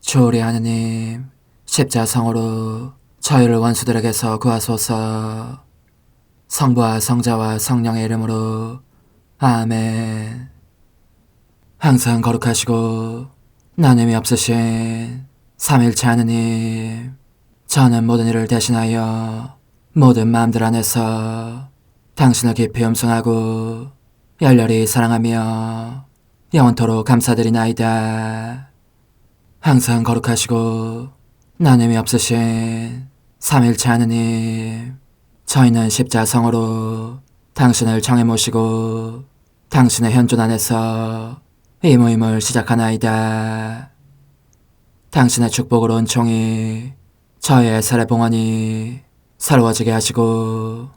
주오리 하느님, 십자성으로 저희를 원수들에게서 구하소서. 성부와 성자와 성령의 이름으로 아멘. 항상 거룩하시고 나눔이 없으신 삼일체 하느님, 저는 모든 일을 대신하여 모든 마음들 안에서 당신을 깊이 음성하고 열렬히 사랑하며 영원토록 감사드리나이다. 항상 거룩하시고 나눔이 없으신 삼일체 하느님, 저희는 십자성으로 당신을 정해 모시고 당신의 현존 안에서 이 모임을 시작하나이다. 당신의 축복으로 은총이 저희의 세례봉헌이 새로워지게 하시고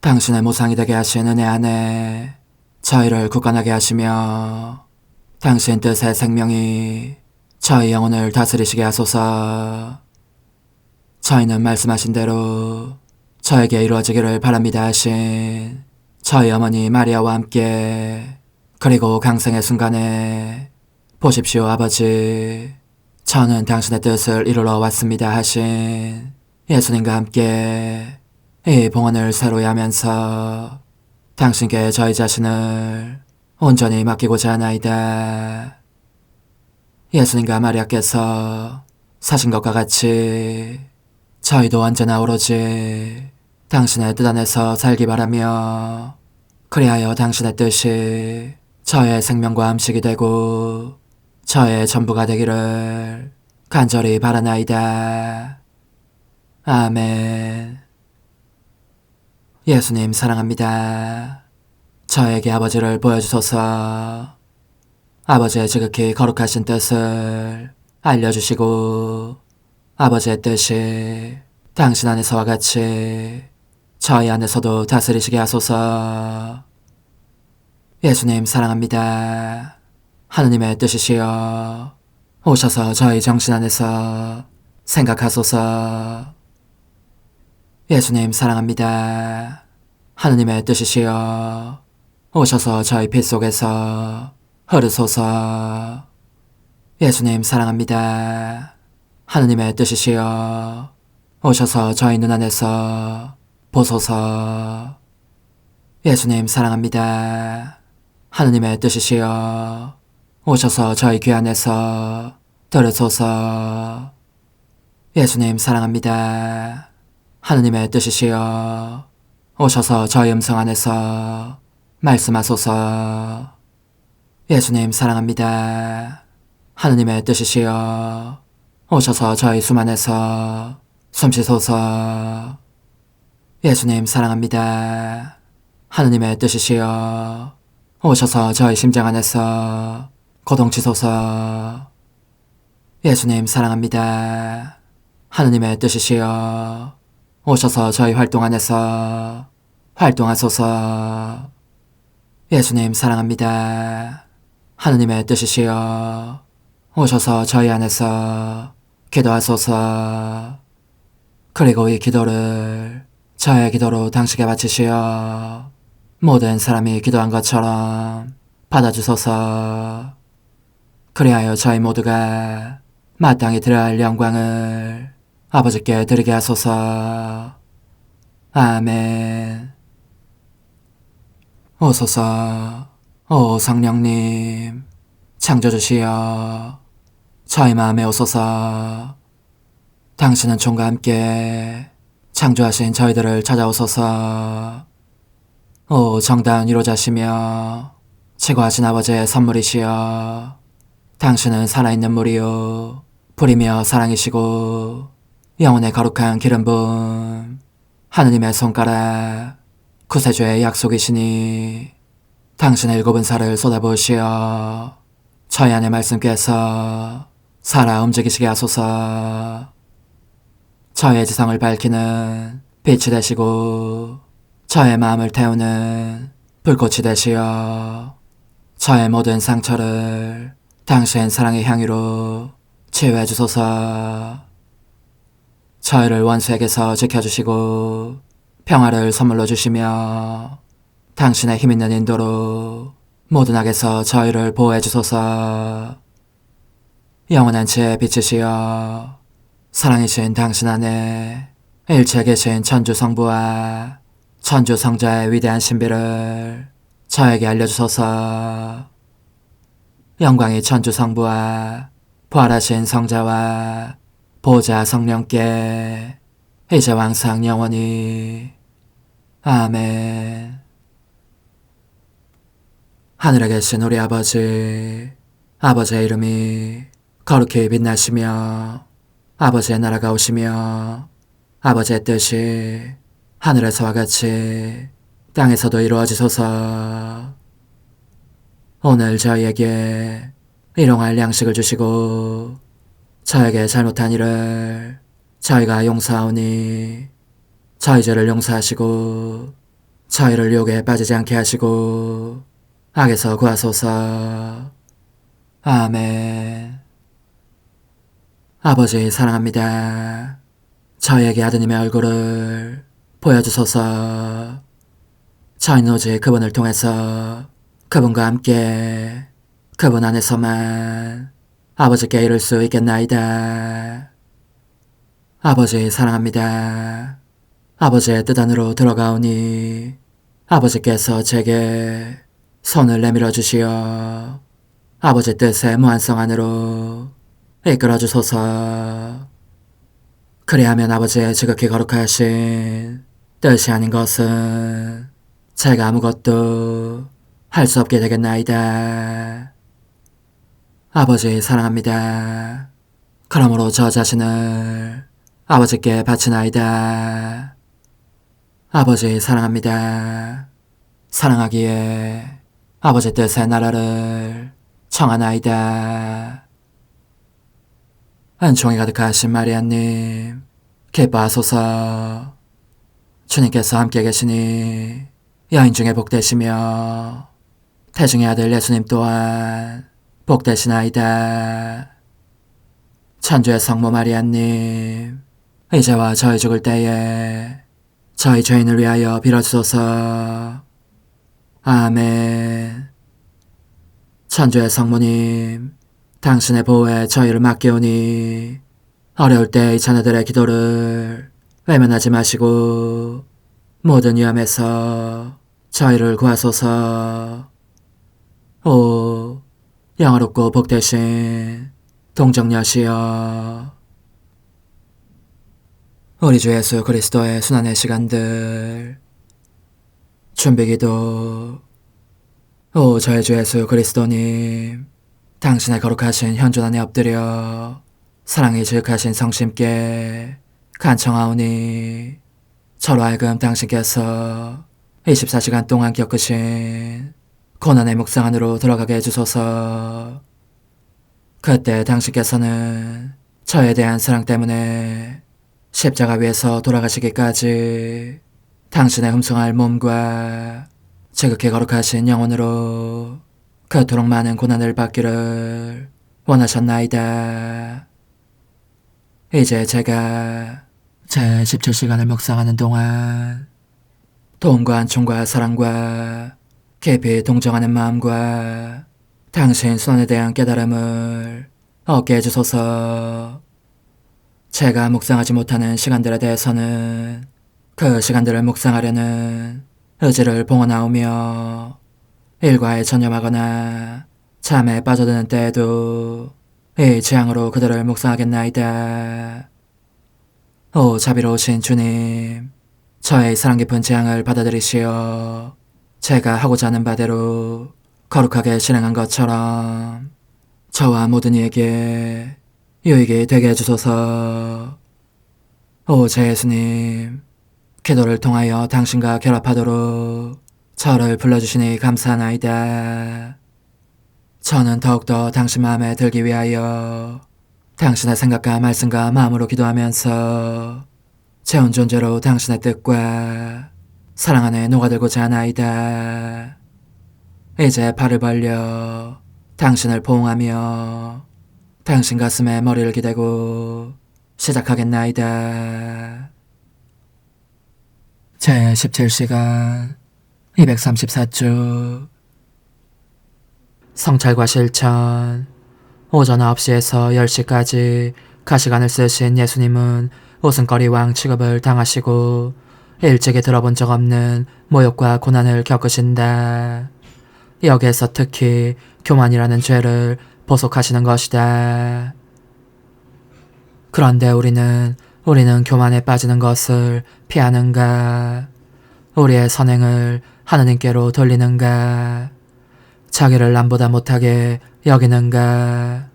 당신의 모상이 되게 하신 은혜 안에 저희를 굳건하게 하시며 당신 뜻의 생명이 저희 영혼을 다스리시게 하소서. 저희는 말씀하신 대로 저에게 이루어지기를 바랍니다 하신 저희 어머니 마리아와 함께, 그리고 강생의 순간에 보십시오 아버지, 저는 당신의 뜻을 이루러 왔습니다 하신 예수님과 함께 이 봉헌을 새로이 하면서 당신께 저희 자신을 온전히 맡기고자 하나이다. 예수님과 마리아께서 사신 것과 같이 저희도 언제나 오로지 당신의 뜻 안에서 살기 바라며, 그리하여 당신의 뜻이 저의 생명과 음식이 되고 저의 전부가 되기를 간절히 바라나이다. 아멘. 예수님 사랑합니다. 저에게 아버지를 보여주소서. 아버지의 지극히 거룩하신 뜻을 알려주시고 아버지의 뜻이 당신 안에서와 같이 저희 안에서도 다스리시게 하소서. 예수님 사랑합니다. 하느님의 뜻이시여 오셔서 저희 정신 안에서 생각하소서. 예수님 사랑합니다. 하느님의 뜻이시여 오셔서 저희 피 속에서 흐르소서. 예수님 사랑합니다. 하느님의 뜻이시여 오셔서 저희 눈 안에서 보소서. 예수님 사랑합니다. 하느님의 뜻이시여 오셔서 저희 귀 안에서 들으소서. 예수님 사랑합니다. 하느님의 뜻이시여 오셔서 저희 음성 안에서 말씀하소서. 예수님 사랑합니다. 하느님의 뜻이시여 오셔서 저희 숨 안에서 숨쉬소서. 예수님 사랑합니다. 하느님의 뜻이시여 오셔서 저희 심장 안에서 고동치소서. 예수님 사랑합니다. 하느님의 뜻이시여 오셔서 저희 활동 안에서 활동하소서. 예수님 사랑합니다. 하느님의 뜻이시여 오셔서 저희 안에서 기도하소서. 그리고 이 기도를 저의 기도로 당신께 바치시어 모든 사람이 기도한 것처럼 받아주소서. 그리하여 저희 모두가 마땅히 드려야 할 영광을 아버지께 드리게 하소서. 아멘. 오소서. 오 성령님 창조주시여 저희 마음에 오소서. 당신은 총과 함께 창조하신 저희들을 찾아오소서. 오 정다운 위로자시며 최고하신 아버지의 선물이시여 당신은 살아있는 물이요 불이며 사랑이시고 영혼의 거룩한 기름 부음 하느님의 손가락 구세주의 약속이시니 당신의 일곱은 살을 쏟아부으시어 저희 안의 말씀께서 살아 움직이시게 하소서. 저의 지성을 밝히는 빛이 되시고 저의 마음을 태우는 불꽃이 되시어 저의 모든 상처를 당신 사랑의 향유로 치유해 주소서. 저희를 원수에게서 지켜주시고 평화를 선물로 주시며 당신의 힘있는 인도로 모든 악에서 저희를 보호해 주소서. 영원한 제 빛이시여 사랑이신 당신 안에 일체 계신 천주 성부와 천주 성자의 위대한 신비를 저에게 알려주소서. 영광이 천주 성부와 부활하신 성자와 보좌 성령께 이제와 항상 영원히 아멘. 하늘에 계신 우리 아버지, 아버지의 이름이 거룩히 빛나시며 아버지의 나라가 오시며 아버지의 뜻이 하늘에서와 같이 땅에서도 이루어지소서. 오늘 저희에게 일용할 양식을 주시고 저에게 잘못한 일을 저희가 용서하오니 저희 죄를 용서하시고 저희를 유혹에 빠지지 않게 하시고 악에서 구하소서. 아멘. 아버지 사랑합니다. 저희에게 아드님의 얼굴을 보여주소서. 저희는 오직 그분을 통해서 그분과 함께 그분 안에서만 아버지께 이룰 수 있겠나이다. 아버지 사랑합니다. 아버지의 뜻 안으로 들어가오니 아버지께서 제게 손을 내밀어 주시어 아버지 뜻의 무한성 안으로 이끌어 주소서. 그리하면 아버지의 지극히 거룩하신 뜻이 아닌 것은 제가 아무것도 할 수 없게 되겠나이다. 아버지 사랑합니다. 그러므로 저 자신을 아버지께 바치나이다. 아버지 사랑합니다. 사랑하기에 아버지 뜻의 나라를 청하나이다. 은총이 가득하신 마리아님, 기뻐하소서. 주님께서 함께 계시니 여인 중에 복되시며 태중의 아들 예수님 또한 복되시나이다. 천주의 성모 마리아님, 이제와 저희 죽을 때에 저희 죄인을 위하여 빌어주소서. 아멘. 천주의 성모님, 당신의 보호에 저희를 맡기오니 어려울 때 이 자녀들의 기도를 외면하지 마시고 모든 위험에서 저희를 구하소서. 오, 영화롭고 복되신 동정녀시여, 우리 주 예수 그리스도의 순환의 시간들 준비기도. 오 저희 주 예수 그리스도님, 당신의 거룩하신 현존 안에 엎드려 사랑이 지극하신 성심께 간청하오니 저로 하여금 당신께서 24시간 동안 겪으신 고난의 묵상 안으로 들어가게 해주소서. 그때 당신께서는 저에 대한 사랑 때문에 십자가 위에서 돌아가시기까지 당신의 흠숭할 몸과 지극히 거룩하신 영혼으로 그토록 많은 고난을 받기를 원하셨나이다. 이제 제가 제 17시간을 묵상하는 동안 도움과 안총과 사랑과 깊이 동정하는 마음과 당신 순환에 대한 깨달음을 얻게 해주소서. 제가 묵상하지 못하는 시간들에 대해서는 그 시간들을 묵상하려는 의지를 봉헌하오며 일과에 전념하거나 잠에 빠져드는 때에도 이 재앙으로 그들을 묵상하겠나이다. 오 자비로우신 주님, 저의 사랑 깊은 재앙을 받아들이시어 제가 하고자 하는 바대로 거룩하게 실행한 것처럼 저와 모든 이에게 유익이 되게 해주소서. 오 제 예수님, 기도를 통하여 당신과 결합하도록 저를 불러주시니 감사하나이다. 저는 더욱더 당신 마음에 들기 위하여 당신의 생각과 말씀과 마음으로 기도하면서 제 온 존재로 당신의 뜻과 사랑 안에 녹아들고자 하나이다. 이제 발을 벌려 당신을 포옹하며 당신 가슴에 머리를 기대고 시작하겠나이다. 제 17시간 234주 성찰과 실천. 오전 9시에서 10시까지 가시관을 쓰신 예수님은 웃음거리 왕 취급을 당하시고 일찍이 들어본 적 없는 모욕과 고난을 겪으신다. 여기에서 특히 교만이라는 죄를 보속하시는 것이다. 그런데 우리는 교만에 빠지는 것을 피하는가? 우리의 선행을 하느님께로 돌리는가? 자기를 남보다 못하게 여기는가?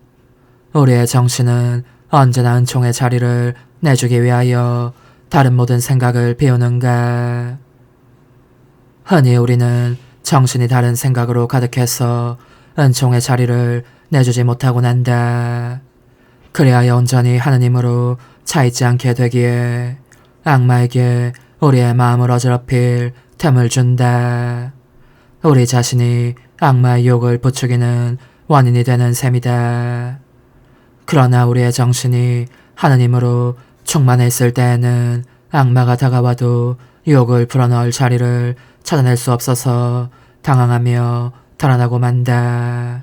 우리의 정신은 언제나 은총의 자리를 내주기 위하여 다른 모든 생각을 비우는가? 흔히 우리는 정신이 다른 생각으로 가득해서 은총의 자리를 내주지 못하곤 한다. 그리하여 온전히 하느님으로 차있지 않게 되기에 악마에게 우리의 마음을 어지럽힐 틈을 준다. 우리 자신이 악마의 유혹을 부추기는 원인이 되는 셈이다. 그러나 우리의 정신이 하느님으로 충만해 있을 때에는 악마가 다가와도 유혹을 불어넣을 자리를 찾아낼 수 없어서 당황하며 달아나고 만다.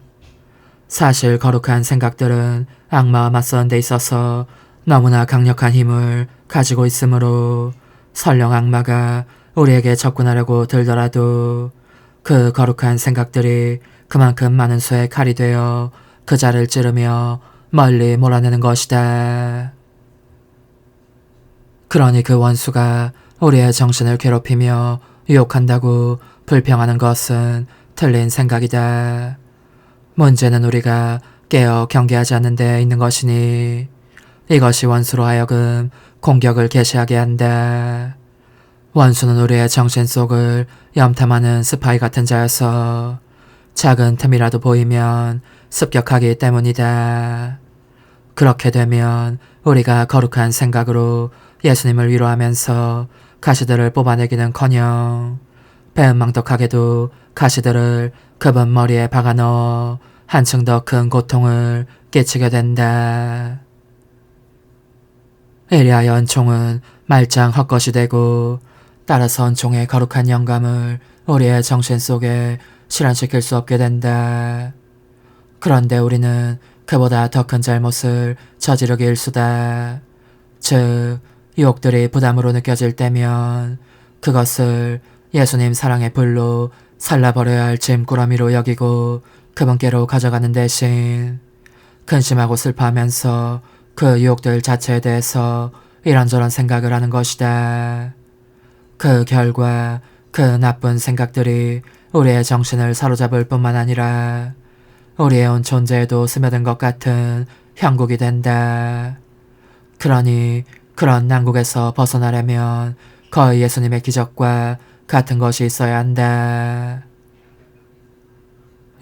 사실 거룩한 생각들은 악마와 맞서는 데 있어서 너무나 강력한 힘을 가지고 있으므로 설령 악마가 우리에게 접근하려고 들더라도 그 거룩한 생각들이 그만큼 많은 수의 칼이 되어 그 자를 찌르며 멀리 몰아내는 것이다. 그러니 그 원수가 우리의 정신을 괴롭히며 유혹한다고 불평하는 것은 틀린 생각이다. 문제는 우리가 깨어 경계하지 않는 데 있는 것이니 이것이 원수로 하여금 공격을 개시하게 한다. 원수는 우리의 정신 속을 염탐하는 스파이 같은 자여서 작은 틈이라도 보이면 습격하기 때문이다. 그렇게 되면 우리가 거룩한 생각으로 예수님을 위로하면서 가시들을 뽑아내기는커녕 배은망덕하게도 가시들을 그분 머리에 박아넣어 한층 더 큰 고통을 끼치게 된다. 이리하여 은총은 말짱 헛것이 되고 따라서 은총의 거룩한 영감을 우리의 정신 속에 실현시킬 수 없게 된다. 그런데 우리는 그보다 더 큰 잘못을 저지르기 일수다. 즉 유혹들이 부담으로 느껴질 때면 그것을 예수님 사랑의 불로 살라버려야 할 짐꾸러미로 여기고 그분께로 가져가는 대신 근심하고 슬퍼하면서 그 유혹들 자체에 대해서 이런저런 생각을 하는 것이다. 그 결과 그 나쁜 생각들이 우리의 정신을 사로잡을 뿐만 아니라 우리의 온 존재에도 스며든 것 같은 형국이 된다. 그러니 그런 난국에서 벗어나려면 거의 예수님의 기적과 같은 것이 있어야 한다.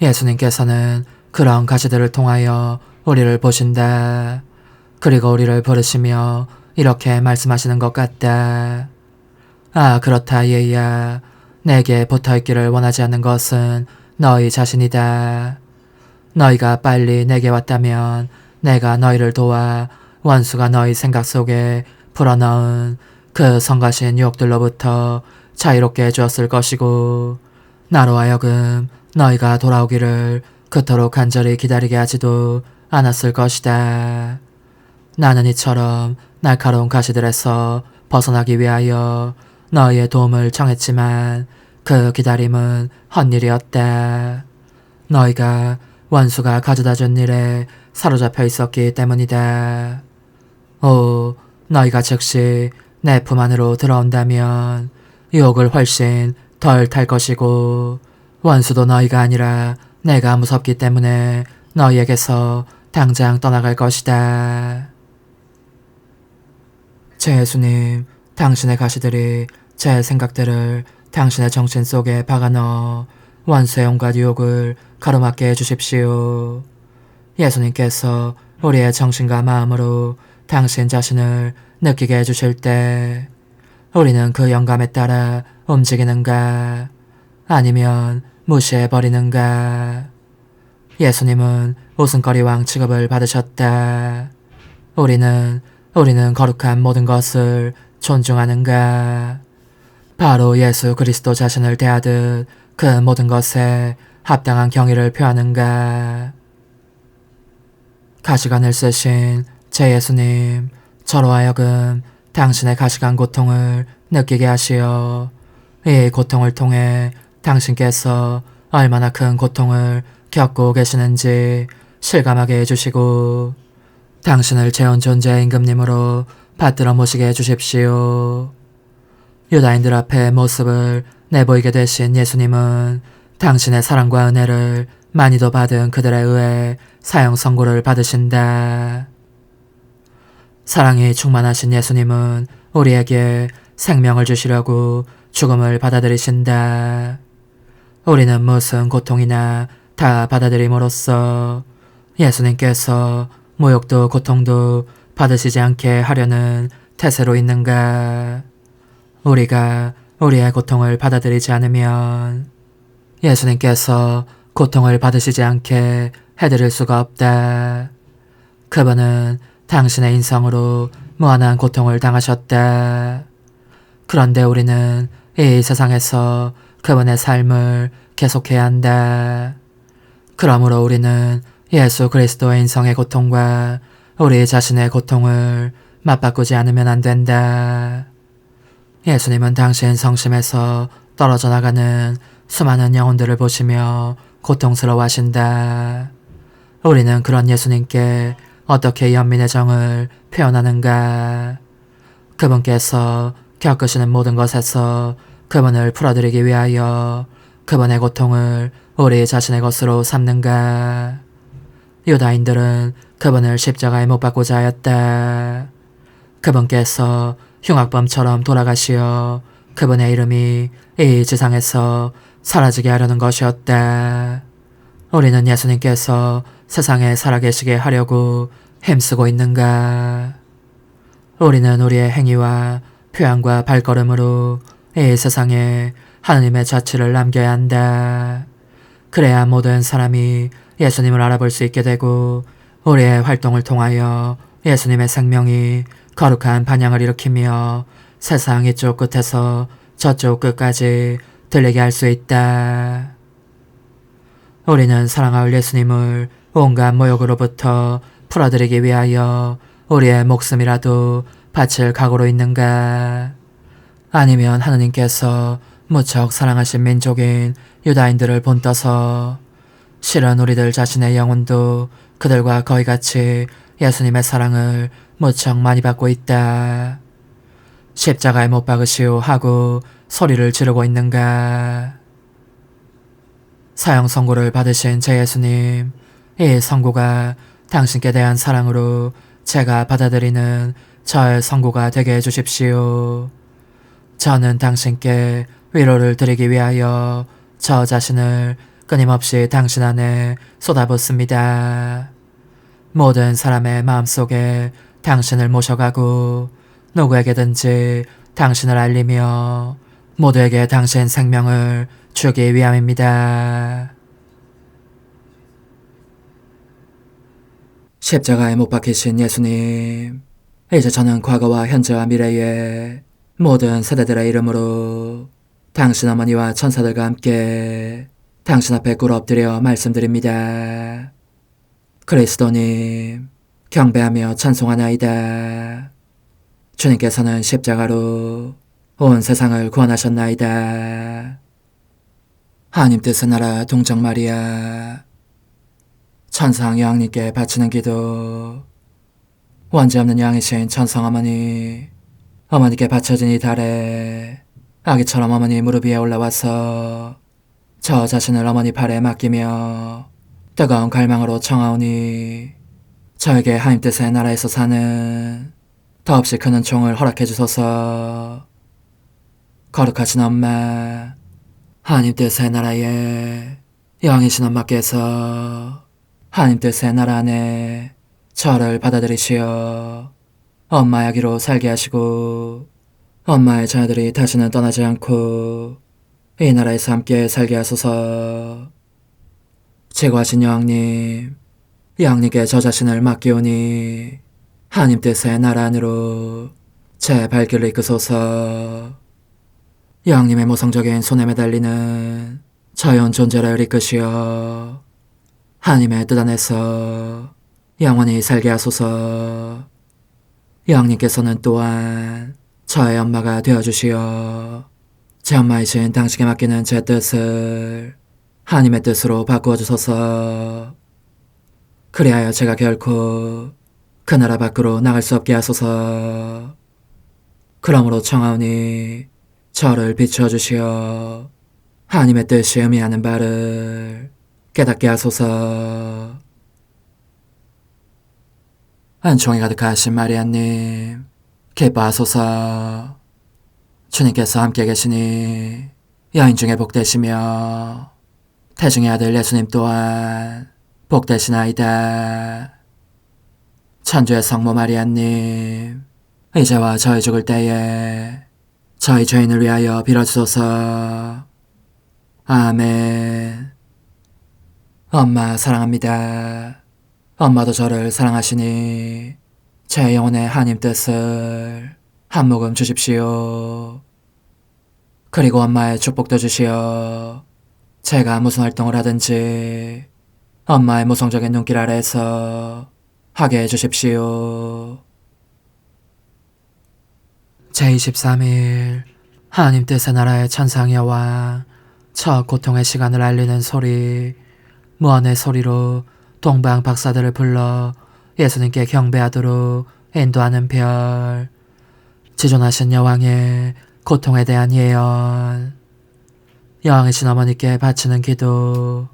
예수님께서는 그런 가시들을 통하여 우리를 보신다. 그리고 우리를 부르시며 이렇게 말씀하시는 것 같다. 아, 그렇다 얘야. 내게 붙어있기를 원하지 않는 것은 너희 자신이다. 너희가 빨리 내게 왔다면 내가 너희를 도와 원수가 너희 생각 속에 불어넣은 그 성가신 유혹들로부터 자유롭게 해주었을 것이고 나로 하여금 너희가 돌아오기를 그토록 간절히 기다리게 하지도 않았을 것이다. 나는 이처럼 날카로운 가시들에서 벗어나기 위하여 너희의 도움을 청했지만 그 기다림은 헛일이었다. 너희가 원수가 가져다준 일에 사로잡혀 있었기 때문이다. 오, 너희가 즉시 내 품 안으로 들어온다면 유혹을 훨씬 덜 탈 것이고 원수도 너희가 아니라 내가 무섭기 때문에 너희에게서 당장 떠나갈 것이다. 제 예수님, 당신의 가시들이 제 생각들을 당신의 정신 속에 박아넣어 원수의 온갖 유혹을 가로막게 해주십시오. 예수님께서 우리의 정신과 마음으로 당신 자신을 느끼게 해주실 때 우리는 그 영감에 따라 움직이는가 아니면 무시해버리는가. 예수님은 웃음거리 왕 취급을 받으셨다. 우리는 거룩한 모든 것을 존중하는가. 바로 예수 그리스도 자신을 대하듯 그 모든 것에 합당한 경의를 표하는가. 가시관을 쓰신 제 예수님, 저로 하여금 당신의 가시관 고통을 느끼게 하시어 이 고통을 통해 당신께서 얼마나 큰 고통을 겪고 계시는지 실감하게 해주시고 당신을 재혼 존재 임금님으로 받들어 모시게 해주십시오. 유다인들 앞에 모습을 내보이게 되신 예수님은 당신의 사랑과 은혜를 많이도 받은 그들에 의해 사형 선고를 받으신다. 사랑이 충만하신 예수님은 우리에게 생명을 주시려고 죽음을 받아들이신다. 우리는 무슨 고통이나 다 받아들임으로써 예수님께서 모욕도 고통도 받으시지 않게 하려는 태세로 있는가? 우리가 우리의 고통을 받아들이지 않으면 예수님께서 고통을 받으시지 않게 해드릴 수가 없다. 그분은 당신의 인성으로 무한한 고통을 당하셨다. 그런데 우리는 이 세상에서 그분의 삶을 계속해야 한다. 그러므로 우리는 예수 그리스도의 인성의 고통과 우리 자신의 고통을 맞바꾸지 않으면 안 된다. 예수님은 당신 성심에서 떨어져 나가는 수많은 영혼들을 보시며 고통스러워하신다. 우리는 그런 예수님께 어떻게 연민의 정을 표현하는가? 그분께서 겪으시는 모든 것에서 그분을 풀어드리기 위하여 그분의 고통을 우리 자신의 것으로 삼는가? 유다인들은 그분을 십자가에 못 박고자 하였다. 그분께서 흉악범처럼 돌아가시어 그분의 이름이 이 지상에서 사라지게 하려는 것이었다. 우리는 예수님께서 세상에 살아계시게 하려고 힘쓰고 있는가? 우리는 우리의 행위와 표현과 발걸음으로 이 세상에 하느님의 자취를 남겨야 한다. 그래야 모든 사람이 예수님을 알아볼 수 있게 되고 우리의 활동을 통하여 예수님의 생명이 거룩한 반향을 일으키며 세상 이쪽 끝에서 저쪽 끝까지 들리게 할 수 있다. 우리는 사랑할 예수님을 온갖 모욕으로부터 풀어드리기 위하여 우리의 목숨이라도 바칠 각오로 있는가? 아니면 하느님께서 무척 사랑하신 민족인 유다인들을 본떠서 실은 우리들 자신의 영혼도 그들과 거의 같이 예수님의 사랑을 무척 많이 받고 있다. 십자가에 못 박으시오 하고 소리를 지르고 있는가? 사형 선고를 받으신 제 예수님, 이 선고가 당신께 대한 사랑으로 제가 받아들이는 저의 선고가 되게 해주십시오. 저는 당신께 위로를 드리기 위하여 저 자신을 끊임없이 당신 안에 쏟아붓습니다. 모든 사람의 마음속에 당신을 모셔가고 누구에게든지 당신을 알리며 모두에게 당신 생명을 주기 위함입니다. 십자가에 못 박히신 예수님, 이제 저는 과거와 현재와 미래의 모든 세대들의 이름으로 당신 어머니와 천사들과 함께 당신 앞에 꿇어 엎드려 말씀드립니다. 그리스도님, 경배하며 찬송하나이다. 주님께서는 십자가로 온 세상을 구원하셨나이다. 하나님 뜻의 나라 동정 마리아, 천상 여왕님께 바치는 기도. 원죄 없는 양이신 천상 어머니, 어머니께 바쳐진 이 달에 아기처럼 어머니 무릎 위에 올라와서 저 자신을 어머니 팔에 맡기며 뜨거운 갈망으로 청하오니 저에게 하나님 뜻의 나라에서 사는 더없이 큰 은총을 허락해 주소서. 거룩하신 엄마, 하나님 뜻의 나라에 영이신 엄마께서 하나님 뜻의 나라 안에 저를 받아들이시어 엄마 아기로 살게 하시고 엄마의 자녀들이 다시는 떠나지 않고 이 나라에서 함께 살게 하소서. 제거하신 여왕님, 여왕님께 저 자신을 맡기오니 하나님 뜻의 나라 안으로 제 발길을 이끄소서. 여왕님의 모성적인 손에 매달리는 자연 존재를 이끄시어 하나님의 뜻 안에서 영원히 살게 하소서. 여왕님께서는 또한 저의 엄마가 되어주시어 제 엄마이신 당신께 맡기는 제 뜻을 하나님의 뜻으로 바꾸어 주소서. 그리하여 제가 결코 그 나라 밖으로 나갈 수 없게 하소서. 그러므로 청하오니 저를 비추어 주시어 하나님의 뜻이 의미하는 바를 깨닫게 하소서. 은총이 가득하신 마리아님, 기뻐하소서. 주님께서 함께 계시니 여인 중에 복되시며 태중의 아들 예수님 또한 복되시나이다. 천주의 성모 마리아님, 이제와 저희 죽을 때에 저희 죄인을 위하여 빌어주소서. 아멘. 엄마 사랑합니다. 엄마도 저를 사랑하시니 제 영혼의 하나님 뜻을 한 모금 주십시오. 그리고 엄마의 축복도 주시어 제가 무슨 활동을 하든지 엄마의 모성적인 눈길 아래에서 하게 해주십시오. 제23일 하나님 뜻의 나라의 천상 여왕 첫 고통의 시간을 알리는 소리, 무언의 소리로 동방 박사들을 불러 예수님께 경배하도록 인도하는 별, 지존하신 여왕의 고통에 대한 예언, 여왕이신 어머니께 바치는 기도.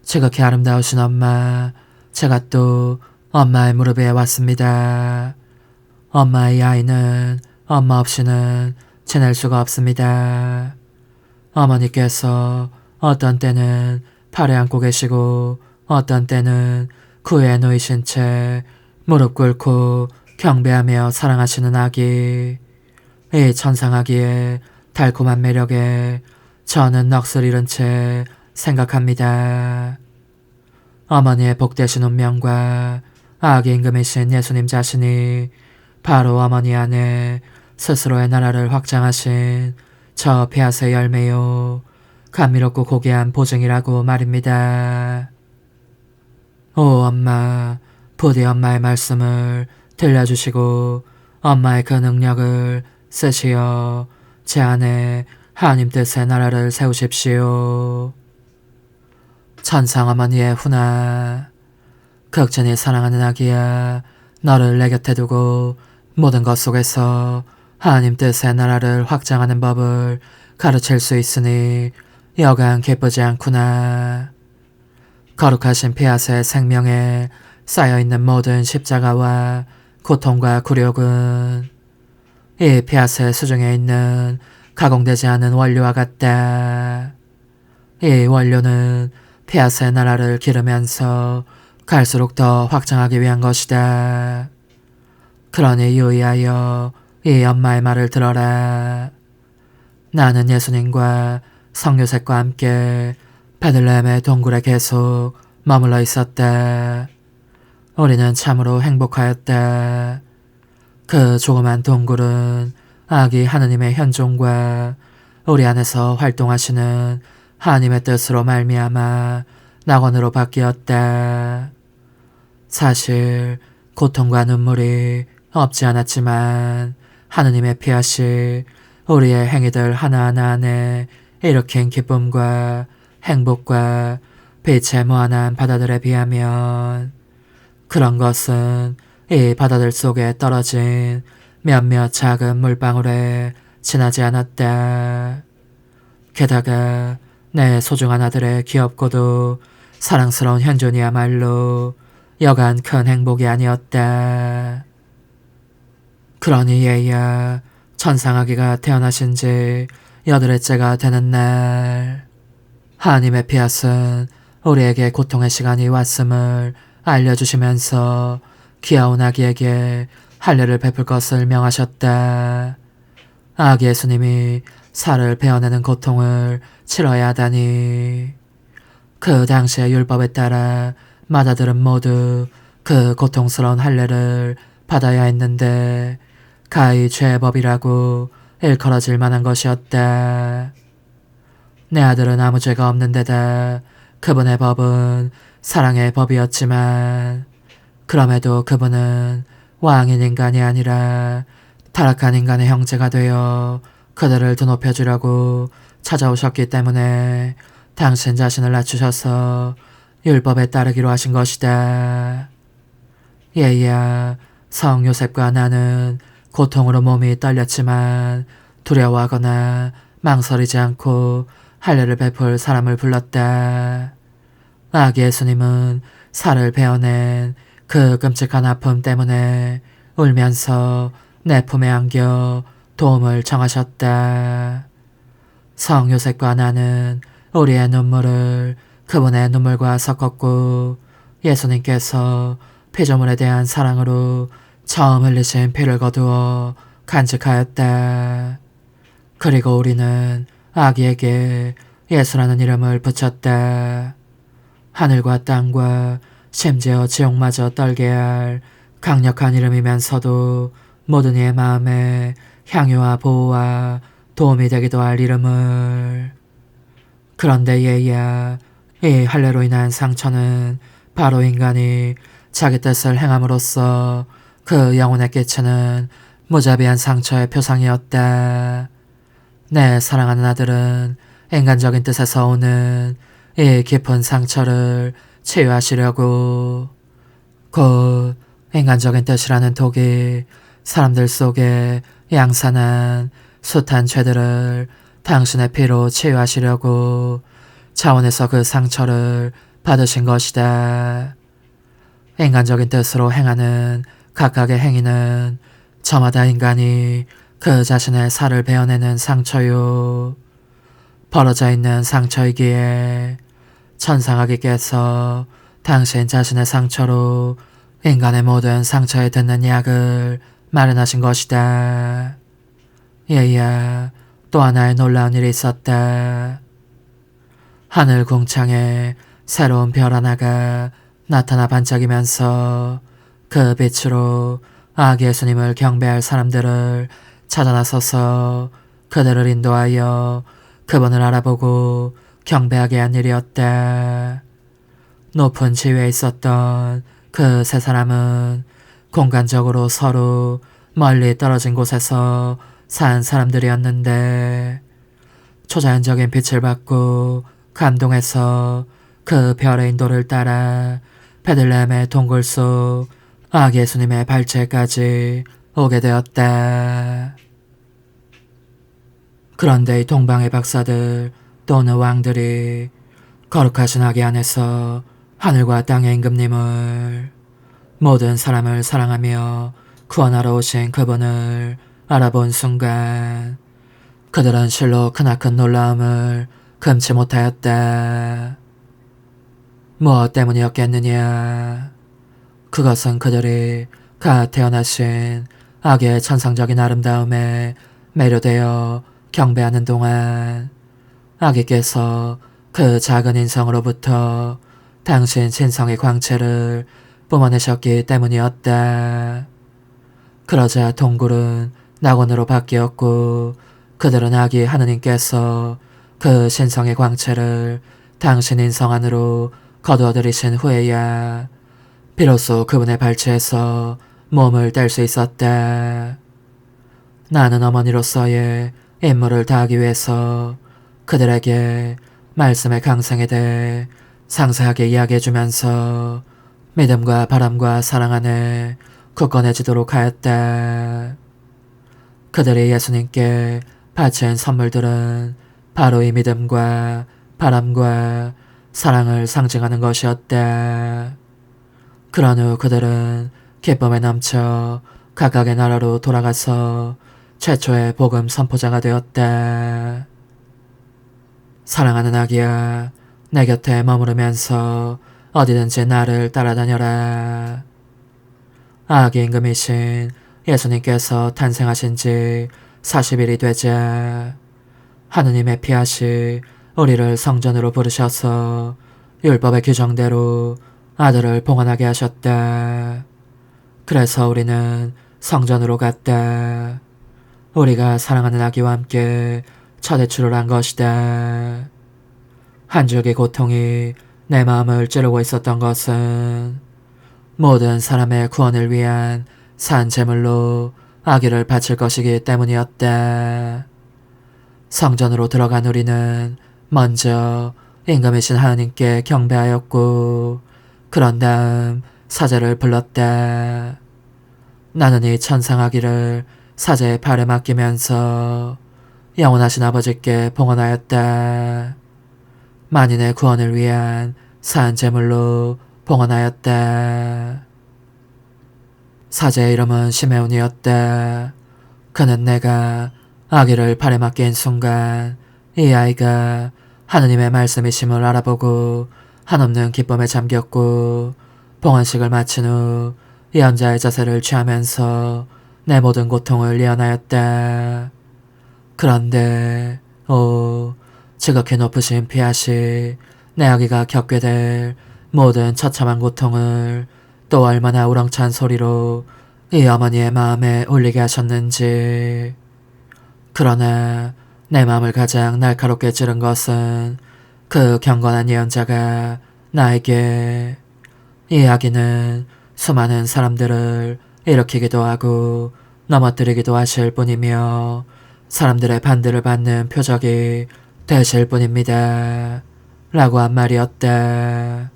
지극히 아름다우신 엄마, 제가 또 엄마의 무릎 위에 왔습니다. 엄마의 아이는 엄마 없이는 지낼 수가 없습니다. 어머니께서 어떤 때는 팔에 안고 계시고 어떤 때는 그 위에 누이신 채 무릎 꿇고 경배하며 사랑하시는 아기, 이 천상아기의 달콤한 매력에 저는 넋을 잃은 채 생각합니다. 어머니의 복되신 운명과 아기 임금이신 예수님 자신이 바로 어머니 안에 스스로의 나라를 확장하신 저 폐하의 열매요, 감미롭고 고귀한 보증이라고 말입니다. 오 엄마, 부디 엄마의 말씀을 들려주시고 엄마의 그 능력을 쓰시어 제 안에 하나님 뜻의 나라를 세우십시오. 천상 어머니의 훈아, 극진히 사랑하는 아기야, 너를 내 곁에 두고 모든 것 속에서 하나님 뜻의 나라를 확장하는 법을 가르칠 수 있으니 여간 기쁘지 않구나. 거룩하신 피아스의 생명에 쌓여있는 모든 십자가와 고통과 굴욕은 이 피아스의 수중에 있는 가공되지 않은 원료와 같다. 이 원료는 피아스의 나라를 기르면서 갈수록 더 확장하기 위한 것이다. 그러니 유의하여 이 엄마의 말을 들어라. 나는 예수님과 성요셉과 함께 베들레헴의 동굴에 계속 머물러 있었다. 우리는 참으로 행복하였다. 그 조그만 동굴은 아기 하느님의 현존과 우리 안에서 활동하시는 하나님의 뜻으로 말미암아 낙원으로 바뀌었다. 사실 고통과 눈물이 없지 않았지만 하느님의 피하시 우리의 행위들 하나하나 안에 일으킨 기쁨과 행복과 빛의 무한한 바다들에 비하면 그런 것은 이 바다들 속에 떨어진 몇몇 작은 물방울에 지나지 않았다. 게다가 내 소중한 아들의 귀엽고도 사랑스러운 현존이야말로 여간 큰 행복이 아니었다. 그러니 얘야, 천상아기가 태어나신 지 8회째가 되는 날, 하나님의 피앗은 우리에게 고통의 시간이 왔음을 알려주시면서 귀여운 아기에게 할례를 베풀 것을 명하셨다. 아기 예수님이 살을 베어내는 고통을 치러야 하다니. 그 당시의 율법에 따라 마다들은 모두 그 고통스러운 할례를 받아야 했는데 가히 죄의 법이라고 일컬어질 만한 것이었다. 내 아들은 아무 죄가 없는 데다 그분의 법은 사랑의 법이었지만 그럼에도 그분은 왕인 인간이 아니라 타락한 인간의 형제가 되어 그들을 드높여주려고 찾아오셨기 때문에 당신 자신을 낮추셔서 율법에 따르기로 하신 것이다. 얘야, 성 요셉과 나는 고통으로 몸이 떨렸지만 두려워하거나 망설이지 않고 할례를 베풀 사람을 불렀다. 아기 예수님은 살을 베어낸 그 끔찍한 아픔 때문에 울면서 내 품에 안겨 도움을 청하셨다. 성 요셉과 나는 우리의 눈물을 그분의 눈물과 섞었고 예수님께서 피조물에 대한 사랑으로 처음 흘리신 피를 거두어 간직하였다. 그리고 우리는 아기에게 예수라는 이름을 붙였다. 하늘과 땅과 심지어 지옥마저 떨게 할 강력한 이름이면서도 모든 이의 마음에 향유와 보호와 도움이 되기도 할 이름을. 그런데 얘야, 이 할례로 인한 상처는 바로 인간이 자기 뜻을 행함으로써 그 영혼에 끼치는 무자비한 상처의 표상이었다. 내 사랑하는 아들은 인간적인 뜻에서 오는 이 깊은 상처를 치유하시려고 곧 인간적인 뜻이라는 독이 사람들 속에 양산한 숱한 죄들을 당신의 피로 치유하시려고 차원에서 그 상처를 받으신 것이다. 인간적인 뜻으로 행하는 각각의 행위는 저마다 인간이 그 자신의 살을 베어내는 상처요. 벌어져 있는 상처이기에 천상아기께서 당신 자신의 상처로 인간의 모든 상처에 듣는 약을 마련하신 것이다. 얘야, 또 하나의 놀라운 일이 있었다. 하늘 궁창에 새로운 별 하나가 나타나 반짝이면서 그 빛으로 아기 예수님을 경배할 사람들을 찾아 나서서 그들을 인도하여 그분을 알아보고 경배하게 한 일이었다. 높은 지위에 있었던 그 세 사람은 공간적으로 서로 멀리 떨어진 곳에서 산 사람들이었는데 초자연적인 빛을 받고 감동해서 그 별의 인도를 따라 베들레헴의 동굴 속 아기 예수님의 발치에까지 오게 되었다. 그런데 이 동방의 박사들 또는 왕들이 거룩하신 아기 안에서 하늘과 땅의 임금님을 모든 사람을 사랑하며 구원하러 오신 그분을 알아본 순간 그들은 실로 크나큰 놀라움을 금치 못하였다. 무엇 때문이었겠느냐? 그것은 그들이 갓 태어나신 아기의 천상적인 아름다움에 매료되어 경배하는 동안 아기께서 그 작은 인성으로부터 당신 신성의 광채를 뿜어내셨기 때문이었다. 그러자 동굴은 낙원으로 바뀌었고 그들은 아기 하느님께서 그 신성의 광채를 당신 인성 안으로 거두어들이신 후에야 비로소 그분의 발치에서 몸을 뗄 수 있었다. 나는 어머니로서의 임무를 다하기 위해서 그들에게 말씀의 강성에 대해 상세하게 이야기해주면서 믿음과 바람과 사랑 안에 굳건해지도록 하였다. 그들이 예수님께 바친 선물들은 바로 이 믿음과 바람과 사랑을 상징하는 것이었다. 그런 후 그들은 기쁨에 넘쳐 각각의 나라로 돌아가서 최초의 복음 선포자가 되었다. 사랑하는 아기야, 내 곁에 머무르면서 어디든지 나를 따라다녀라. 아기 임금이신 예수님께서 탄생하신 지 40일이 되자 하느님의 피하시 우리를 성전으로 부르셔서 율법의 규정대로 아들을 봉헌하게 하셨다. 그래서 우리는 성전으로 갔다. 우리가 사랑하는 아기와 함께 첫 외출을 한 것이다. 한 줄기 고통이 내 마음을 찌르고 있었던 것은 모든 사람의 구원을 위한 산 제물로 아기를 바칠 것이기 때문이었다. 성전으로 들어간 우리는 먼저 임금이신 하느님께 경배하였고 그런 다음 사제를 불렀다. 나는 이 천상아기를 사제의 발에 맡기면서 영원하신 아버지께 봉헌하였다. 만인의 구원을 위한 산 제물로 봉헌하였다. 사제의 이름은 시메온이었다. 그는 내가 아기를 발에 맡긴 순간 이 아이가 하느님의 말씀이심을 알아보고 한없는 기쁨에 잠겼고 봉헌식을 마친 후 예언자의 자세를 취하면서 내 모든 고통을 예언하였다. 그런데 지극히 높으신 피하시 내 아기가 겪게 될 모든 처참한 고통을 또 얼마나 우렁찬 소리로 이 어머니의 마음에 울리게 하셨는지. 그러나 내 마음을 가장 날카롭게 찌른 것은 그 경건한 예언자가 나에게 이 아기는 수많은 사람들을 일으키기도 하고 넘어뜨리기도 하실 뿐이며 사람들의 반대를 받는 표적이 되실 뿐입니다. 라고 한 말이었다.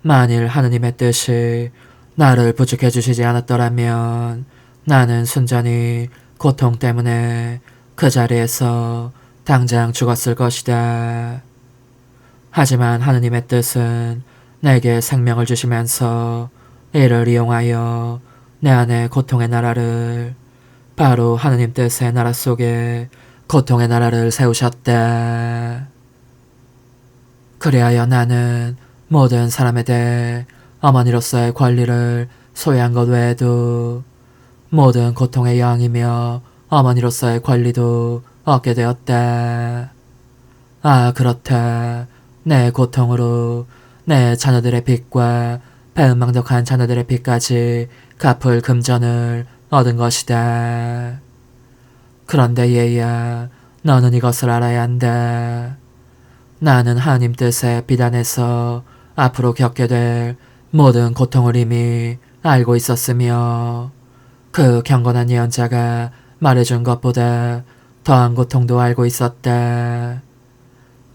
만일 하느님의 뜻이 나를 부축해 주시지 않았더라면 나는 순전히 고통 때문에 그 자리에서 당장 죽었을 것이다. 하지만 하느님의 뜻은 내게 생명을 주시면서 이를 이용하여 내 안에 고통의 나라를 바로 하느님 뜻의 나라 속에 고통의 나라를 세우셨다. 그리하여 나는 모든 사람에 대해 어머니로서의 권리를 소유한 것 외에도 모든 고통의 여왕이며 어머니로서의 권리도 얻게 되었다. 아, 그렇다. 내 고통으로 내 자녀들의 빚과 배은망덕한 자녀들의 빚까지 갚을 금전을 얻은 것이다. 그런데 얘야, 너는 이것을 알아야 한다. 나는 하나님 뜻의 비단에서 앞으로 겪게 될 모든 고통을 이미 알고 있었으며 그 경건한 예언자가 말해준 것보다 더한 고통도 알고 있었다.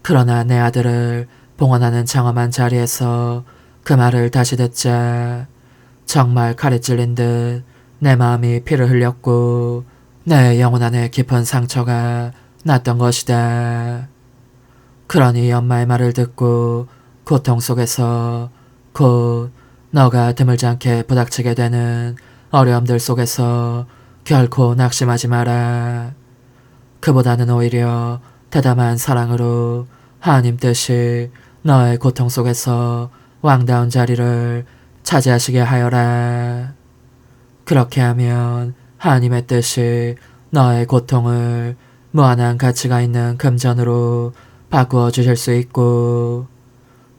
그러나 내 아들을 봉헌하는 장엄한 자리에서 그 말을 다시 듣자 정말 칼에 찔린 듯 내 마음이 피를 흘렸고 내 영혼 안에 깊은 상처가 났던 것이다. 그러니 엄마의 말을 듣고 고통 속에서 곧 너가 드물지 않게 부닥치게 되는 어려움들 속에서 결코 낙심하지 마라. 그보다는 오히려 대담한 사랑으로 하나님 뜻이 너의 고통 속에서 왕다운 자리를 차지하시게 하여라. 그렇게 하면 하나님의 뜻이 너의 고통을 무한한 가치가 있는 금전으로 바꾸어 주실 수 있고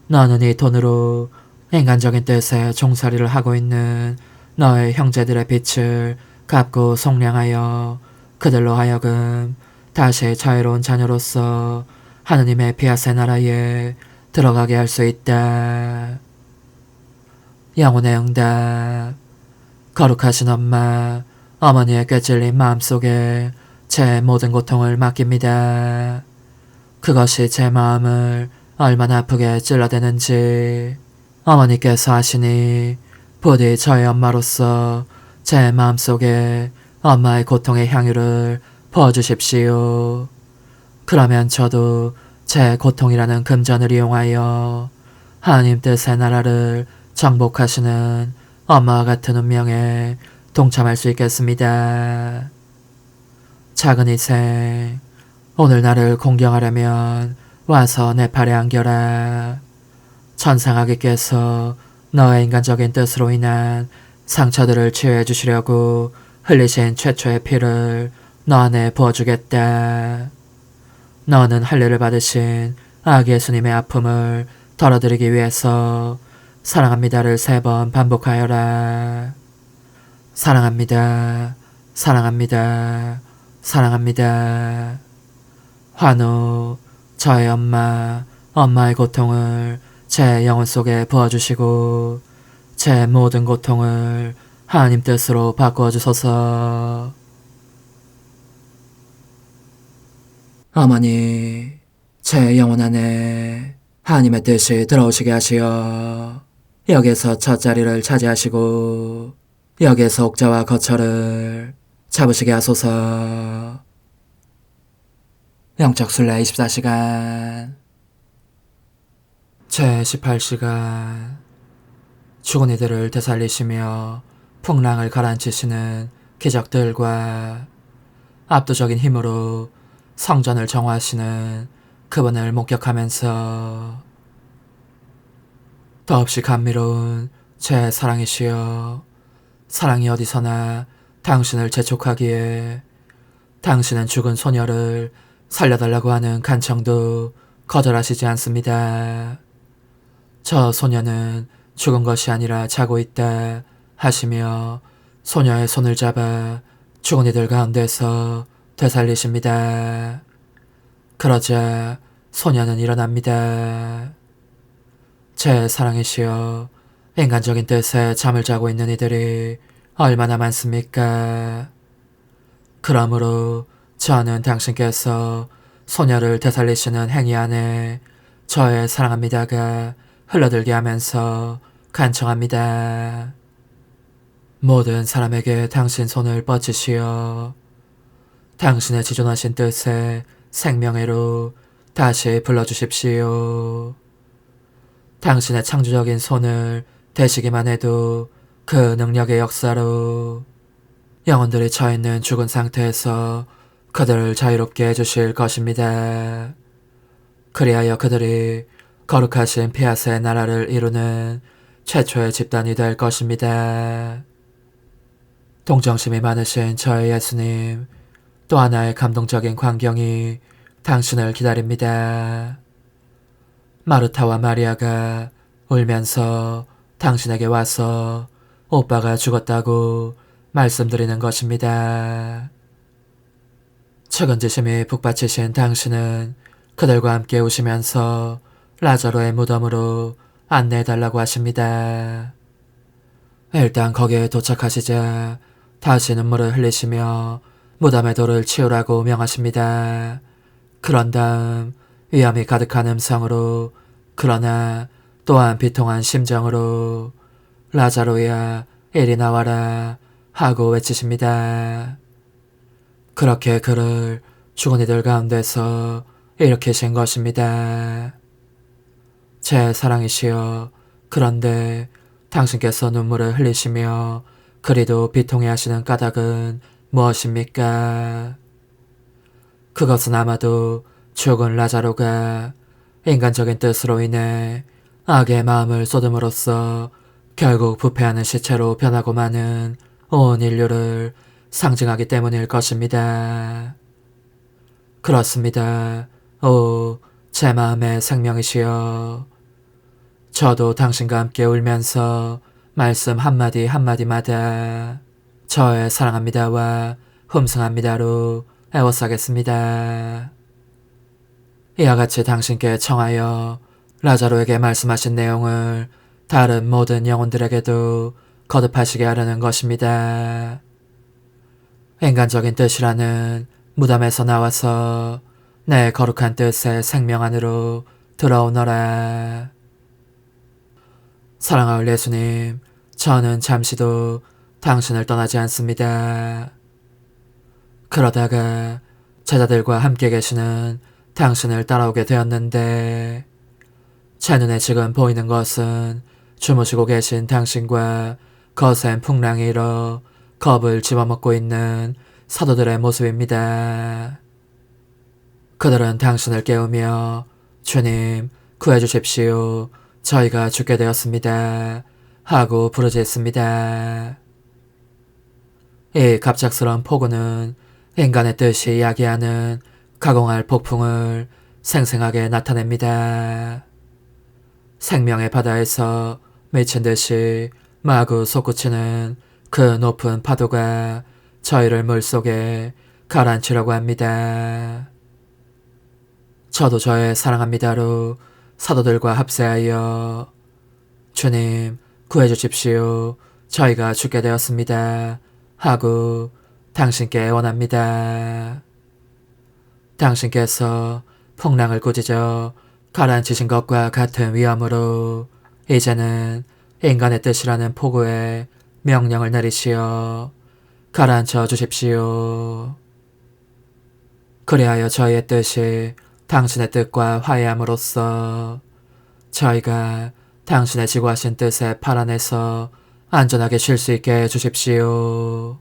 너는 이 돈으로 인간적인 뜻에 종살이를 하고 있는 너의 형제들의 빚을 갚고 속량하여 그들로 하여금 다시 자유로운 자녀로서 하느님의 피아세 나라에 들어가게 할 수 있다. 영혼의 응답. 거룩하신 엄마, 어머니의 꿰찔린 마음속에 제 모든 고통을 맡깁니다. 그것이 제 마음을 얼마나 아프게 찔러대는지 어머니께서 아시니 부디 저의 엄마로서 제 마음속에 엄마의 고통의 향유를 부어주십시오. 그러면 저도 제 고통이라는 금전을 이용하여 하나님 뜻의 나라를 정복하시는 엄마와 같은 운명에 동참할 수 있겠습니다. 작은 희생, 오늘 나를 공경하려면 와서 내 팔에 안겨라. 천상아기께서 너의 인간적인 뜻으로 인한 상처들을 치유해 주시려고 흘리신 최초의 피를 너 안에 부어주겠다. 너는 할례를 받으신 아기 예수님의 아픔을 덜어드리기 위해서 사랑합니다를 3번 반복하여라. 사랑합니다. 사랑합니다. 사랑합니다. 환우, 저의 엄마의 고통을 제 영혼 속에 부어주시고 제 모든 고통을 하나님 뜻으로 바꾸어 주소서. 어머니, 제 영혼 안에 하나님의 뜻이 들어오시게 하시어 여기에서 첫 자리를 차지하시고 여기에서 옥자와 거처를 잡으시게 하소서. 영적 순례 24시간 제 18시간 죽은 이들을 되살리시며 풍랑을 가라앉히시는 기적들과 압도적인 힘으로 성전을 정화하시는 그분을 목격하면서 더없이 감미로운 제 사랑이시여, 사랑이 어디서나 당신을 재촉하기에 당신은 죽은 소녀를 살려달라고 하는 간청도 거절하시지 않습니다. 저 소녀는 죽은 것이 아니라 자고 있다 하시며 소녀의 손을 잡아 죽은 이들 가운데서 되살리십니다. 그러자 소녀는 일어납니다. 제 사랑이시여, 인간적인 뜻에 잠을 자고 있는 이들이 얼마나 많습니까? 그러므로 저는 당신께서 소녀를 되살리시는 행위 안에 저의 사랑합니다가 흘러들게 하면서 간청합니다. 모든 사람에게 당신 손을 뻗치시어 당신의 지존하신 뜻의 생명회로 다시 불러주십시오. 당신의 창조적인 손을 대시기만 해도 그 능력의 역사로 영혼들이 처있는 죽은 상태에서 그들을 자유롭게 해주실 것입니다. 그리하여 그들이 거룩하신 피아스의 나라를 이루는 최초의 집단이 될 것입니다. 동정심이 많으신 저의 예수님, 또 하나의 감동적인 광경이 당신을 기다립니다. 마르타와 마리아가 울면서 당신에게 와서 오빠가 죽었다고 말씀드리는 것입니다. 측은지심이 북받치신 당신은 그들과 함께 우시면서 라자로의 무덤으로 안내해달라고 하십니다. 일단 거기에 도착하시자 다시 눈물을 흘리시며 무덤의 돌을 치우라고 명하십니다. 그런 다음 위험이 가득한 음성으로 그러나 또한 비통한 심정으로 라자로야 이리 나와라 하고 외치십니다. 그렇게 그를 죽은 이들 가운데서 일으키신 것입니다. 제 사랑이시여, 그런데 당신께서 눈물을 흘리시며 그리도 비통해하시는 까닭은 무엇입니까? 그것은 아마도 죽은 라자로가 인간적인 뜻으로 인해 악의 마음을 쏟음으로써 결국 부패하는 시체로 변하고 마는 온 인류를 상징하기 때문일 것입니다. 그렇습니다. 오, 제 마음의 생명이시여. 저도 당신과 함께 울면서 말씀 한마디 한마디마다 저의 사랑합니다와 흠숭합니다로 애워싸겠습니다. 이와 같이 당신께 청하여 라자로에게 말씀하신 내용을 다른 모든 영혼들에게도 거듭하시게 하려는 것입니다. 인간적인 뜻이라는 무덤에서 나와서 내 거룩한 뜻의 생명 안으로 들어오너라. 사랑하는 예수님, 저는 잠시도 당신을 떠나지 않습니다. 그러다가 제자들과 함께 계시는 당신을 따라오게 되었는데 제 눈에 지금 보이는 것은 주무시고 계신 당신과 거센 풍랑이 일어 겁을 집어먹고 있는 사도들의 모습입니다. 그들은 당신을 깨우며 주님 구해주십시오. 저희가 죽게 되었습니다. 하고 부르짖습니다. 이 갑작스러운 폭우는 인간의 뜻이 야기하는 가공할 폭풍을 생생하게 나타냅니다. 생명의 바다에서 미친 듯이 마구 솟구치는 그 높은 파도가 저희를 물속에 가라앉히려고 합니다. 저도 저의 사랑합니다로 사도들과 합세하여 주님 구해주십시오. 저희가 죽게 되었습니다. 하고 당신께 원합니다. 당신께서 풍랑을 꾸짖어 가라앉히신 것과 같은 위험으로 이제는 인간의 뜻이라는 폭우에 명령을 내리시어 가라앉혀 주십시오. 그리하여 저희의 뜻이 당신의 뜻과 화해함으로써 저희가 당신의 지구하신 뜻에 발 안에서 안전하게 쉴 수 있게 해주십시오.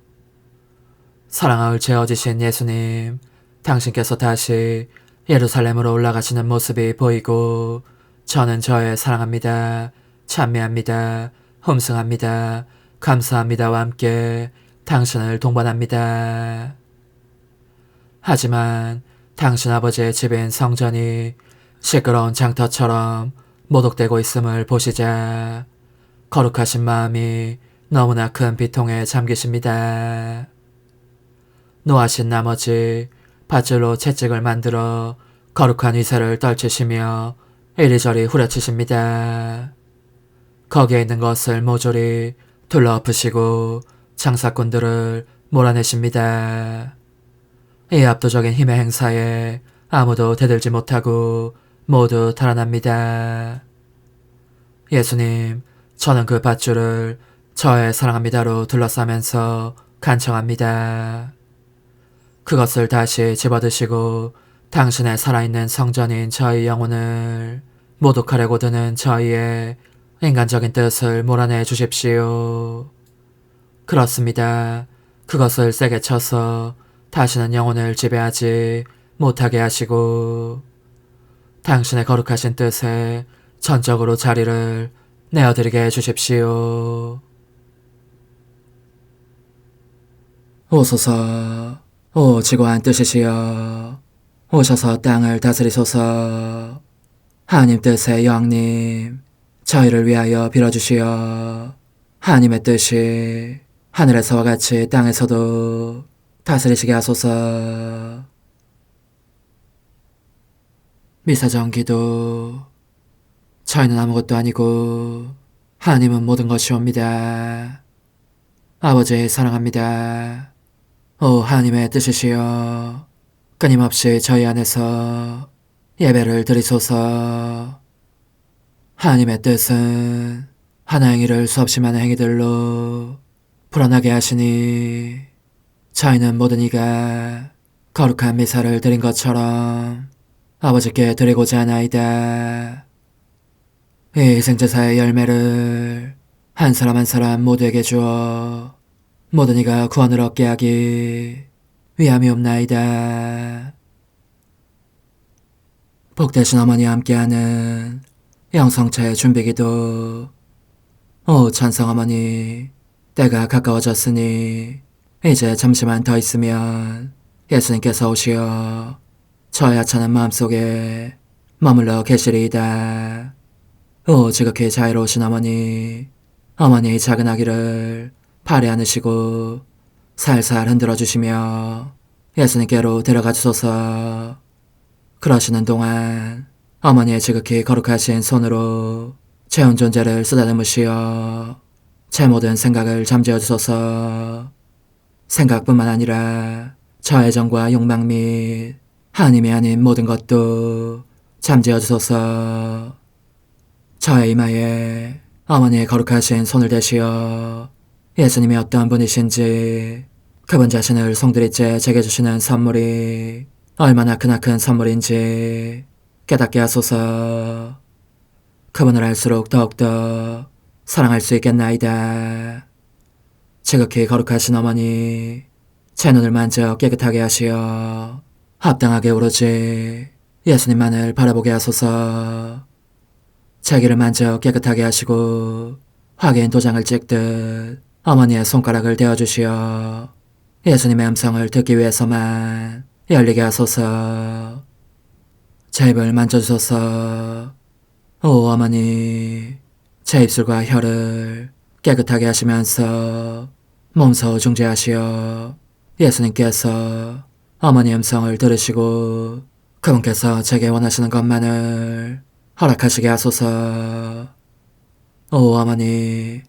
사랑을 채워지신 예수님, 당신께서 다시 예루살렘으로 올라가시는 모습이 보이고 저는 저의 사랑합니다, 찬미합니다, 흠승합니다, 감사합니다와 함께 당신을 동반합니다. 하지만 당신 아버지의 집인 성전이 시끄러운 장터처럼 모독되고 있음을 보시자 거룩하신 마음이 너무나 큰 비통에 잠기십니다. 노하신 나머지 밧줄로 채찍을 만들어 거룩한 위세를 떨치시며 이리저리 후려치십니다. 거기에 있는 것을 모조리 둘러엎으시고 장사꾼들을 몰아내십니다. 이 압도적인 힘의 행사에 아무도 대들지 못하고 모두 달아납니다. 예수님, 저는 그 밧줄을 저의 사랑합니다로 둘러싸면서 간청합니다. 그것을 다시 집어드시고 당신의 살아있는 성전인 저희 영혼을 모독하려고 드는 저희의 인간적인 뜻을 몰아내 주십시오. 그렇습니다. 그것을 세게 쳐서 다시는 영혼을 지배하지 못하게 하시고 당신의 거룩하신 뜻에 전적으로 자리를 내어드리게 해주십시오. 오소서, 오 지고한 뜻이시여, 오셔서 땅을 다스리소서. 하나님 뜻의 여왕님, 저희를 위하여 빌어주시어 하나님의 뜻이 하늘에서와 같이 땅에서도 다스리시게 하소서. 미사정 기도. 저희는 아무것도 아니고 하나님은 모든 것이옵니다. 아버지 사랑합니다. 오 하나님의 뜻이시여, 끊임없이 저희 안에서 예배를 드리소서. 하나님의 뜻은 하나 행위를 수없이 많은 행위들로 불어나게 하시니 저희는 모든 이가 거룩한 미사를 드린 것처럼 아버지께 드리고자 하나이다. 이 희생제사의 열매를 한 사람 한 사람 모두에게 주어 모든 이가 구원을 얻게 하기 위함이옵나이다. 복되신 어머니와 함께하는 영성차의 준비기도. 오 찬성 어머니, 때가 가까워졌으니 이제 잠시만 더 있으면 예수님께서 오시어 저의 하찮은 마음속에 머물러 계시리이다. 오 지극히 자유로우신 어머니, 어머니의 작은 아기를 팔에 안으시고 살살 흔들어 주시며 예수님께로 데려가 주소서. 그러시는 동안 어머니의 지극히 거룩하신 손으로 제 온 존재를 쓰다듬으시어 제 모든 생각을 잠재워 주소서. 생각뿐만 아니라 저의 정과 욕망 및 하나님이 아닌 모든 것도 잠재워 주소서. 저의 이마에 어머니의 거룩하신 손을 대시어 예수님이 어떤 분이신지, 그분 자신을 송두리째 제게 주시는 선물이 얼마나 크나큰 선물인지 깨닫게 하소서. 그분을 알수록 더욱더 사랑할 수 있겠나이다. 지극히 거룩하신 어머니, 제 눈을 만져 깨끗하게 하시어 합당하게 오로지 예수님만을 바라보게 하소서. 제 귀를 만져 깨끗하게 하시고 확인 도장을 찍듯 어머니의 손가락을 대어주시어 예수님의 음성을 듣기 위해서만 열리게 하소서. 제 입을 만져주소서. 오 어머니, 제 입술과 혀를 깨끗하게 하시면서 몸소 중재하시어 예수님께서 어머니의 음성을 들으시고 그분께서 제게 원하시는 것만을 허락하시게 하소서. 오 어머니,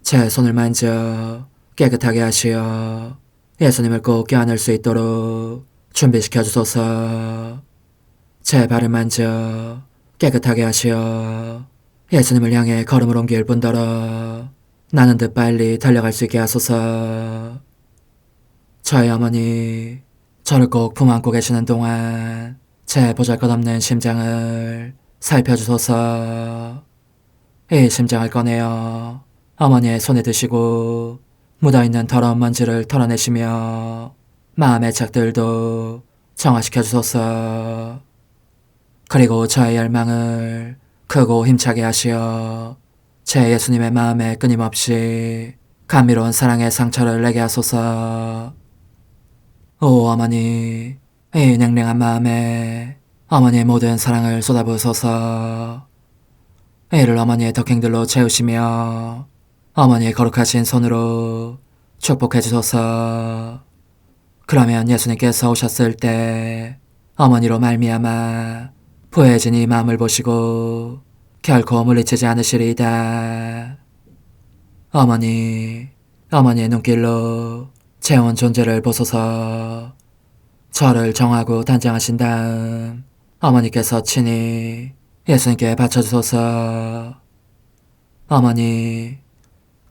제 손을 만져 깨끗하게 하시어 예수님을 꼭 껴안을 수 있도록 준비시켜 주소서. 제 발을 만져 깨끗하게 하시어 예수님을 향해 걸음을 옮길 뿐더러 나는 듯 빨리 달려갈 수 있게 하소서. 저희 어머니, 저를 꼭 품 안고 계시는 동안 제 보잘것없는 심장을 살펴주소서. 이 심장을 꺼내어 어머니의 손에 드시고 묻어있는 더러운 먼지를 털어내시며 마음의 착들도 정화시켜 주소서. 그리고 저의 열망을 크고 힘차게 하시어 제 예수님의 마음에 끊임없이 감미로운 사랑의 상처를 내게 하소서. 오 어머니, 이 냉랭한 마음에 어머니의 모든 사랑을 쏟아부으소서. 이를 어머니의 덕행들로 채우시며 어머니의 거룩하신 손으로 축복해 주소서. 그러면 예수님께서 오셨을 때 어머니로 말미암아 부해진 이 마음을 보시고 결코 물리치지 않으시리이다. 어머니, 어머니의 눈길로 제 온 존재를 보소서. 저를 정하고 단장하신 다음 어머니께서 친히 예수님께 바쳐주소서. 어머니,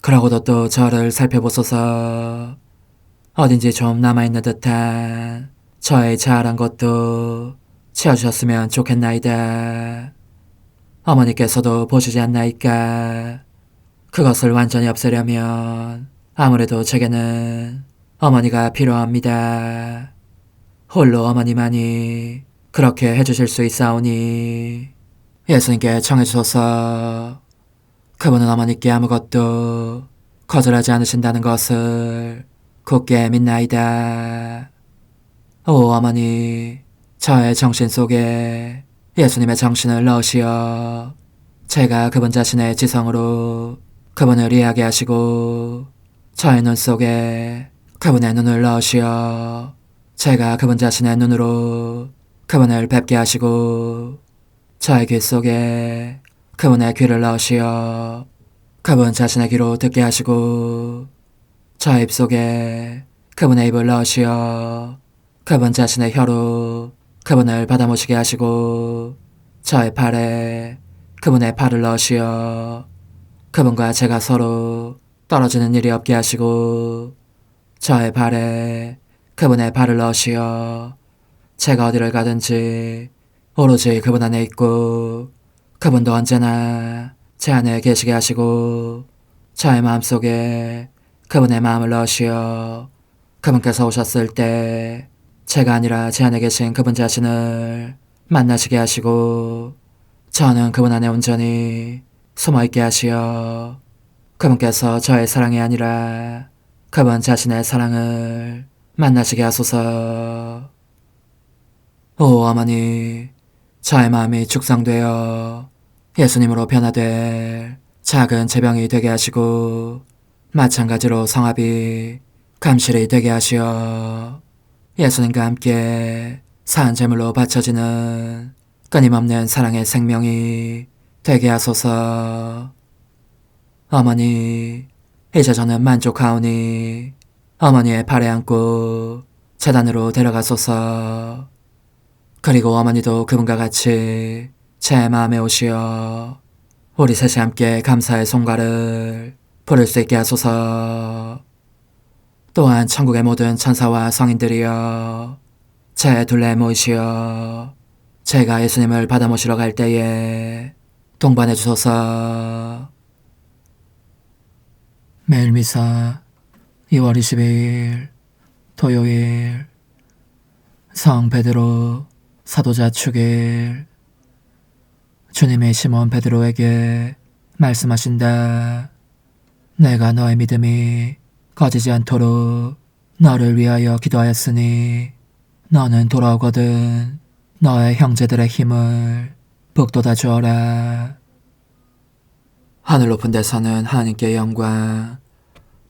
그러고도 또 저를 살펴보소서. 어딘지 좀 남아있는 듯한 저의 자아란 것도 채워주셨으면 좋겠나이다. 어머니께서도 보시지 않나이까? 그것을 완전히 없애려면 아무래도 제게는 어머니가 필요합니다. 홀로 어머니만이 그렇게 해주실 수 있사오니 예수님께 청해주소서. 그분은 어머니께 아무것도 거절하지 않으신다는 것을 굳게 믿나이다. 오 어머니, 저의 정신 속에 예수님의 정신을 넣으시어 제가 그분 자신의 지성으로 그분을 이해하게 하시고 저의 눈 속에 그분의 눈을 넣으시어 제가 그분 자신의 눈으로 그분을 뵙게 하시고 저의 귀 속에 그분의 귀를 넣으시어 그분 자신의 귀로 듣게 하시고 저의 입 속에 그분의 입을 넣으시어 그분 자신의 혀로 그분을 받아모시게 하시고 저의 팔에 그분의 팔을 넣으시어 그분과 제가 서로 떨어지는 일이 없게 하시고 저의 발에 그분의 발을 넣으시어 제가 어디를 가든지 오로지 그분 안에 있고 그분도 언제나 제 안에 계시게 하시고 저의 마음속에 그분의 마음을 넣으시어 그분께서 오셨을 때 제가 아니라 제 안에 계신 그분 자신을 만나시게 하시고 저는 그분 안에 온전히 숨어있게 하시어 그분께서 저의 사랑이 아니라 그분 자신의 사랑을 만나시게 하소서. 오 어머니, 저의 마음이 축성되어 예수님으로 변화될 작은 제병이 되게 하시고 마찬가지로 성합이 감실이 되게 하시어 예수님과 함께 산 제물로 바쳐지는 끊임없는 사랑의 생명이 되게 하소서. 어머니, 이제 저는 만족하오니 어머니의 발에 안고 제단으로 데려가소서. 그리고 어머니도 그분과 같이 제 마음에 오시어 우리 셋이 함께 감사의 송가를 부를 수 있게 하소서. 또한 천국의 모든 천사와 성인들이여 제 둘레에 모이시어 제가 예수님을 받아 모시러 갈 때에 동반해 주소서. 매일 미사 2월 22일 토요일 성 베드로 사도자 축일. 주님이 시몬 베드로에게 말씀하신다. 내가 너의 믿음이 꺼지지 않도록 너를 위하여 기도하였으니 너는 돌아오거든 너의 형제들의 힘을 북돋아 주어라. 하늘 높은 데서는 하나님께 영광,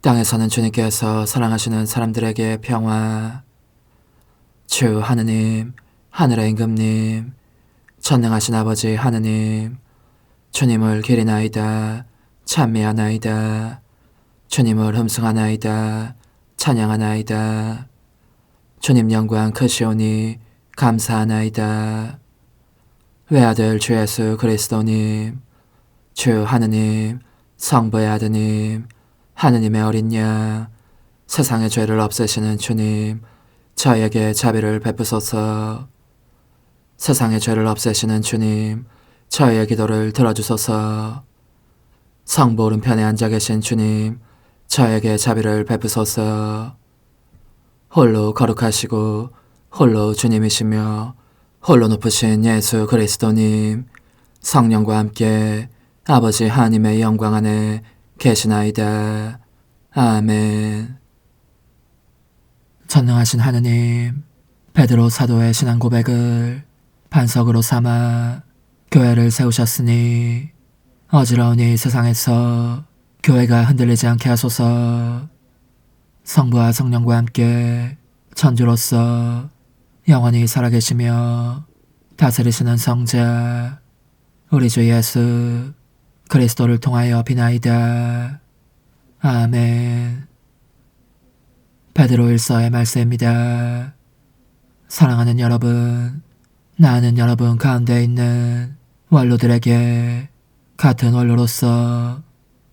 땅에서는 주님께서 사랑하시는 사람들에게 평화. 주 하느님, 하늘의 임금님, 전능하신 아버지 하느님, 주님을 기리나이다. 찬미하나이다. 주님을 흠숭하나이다. 찬양하나이다. 주님 영광 크시오니 감사하나이다. 외아들 주 예수 그리스도님, 주 하느님, 성부의 아드님, 하느님의 어린 양, 세상의 죄를 없애시는 주님, 저에게 자비를 베푸소서. 세상의 죄를 없애시는 주님, 저의 기도를 들어주소서. 성부 오른편에 앉아 계신 주님, 저에게 자비를 베푸소서. 홀로 거룩하시고 홀로 주님이시며 홀로 높으신 예수 그리스도님, 성령과 함께 아버지 하나님의 영광 안에 계시나이다. 아멘. 전능하신 하느님, 베드로 사도의 신앙 고백을 반석으로 삼아 교회를 세우셨으니 어지러운 이 세상에서 교회가 흔들리지 않게 하소서. 성부와 성령과 함께 천주로서 영원히 살아계시며 다스리시는 성자 우리 주 예수 그리스도를 통하여 비나이다. 아멘. 베드로 1서의 말씀입니다. 사랑하는 여러분, 나는 여러분 가운데 있는 원로들에게 같은 원로로서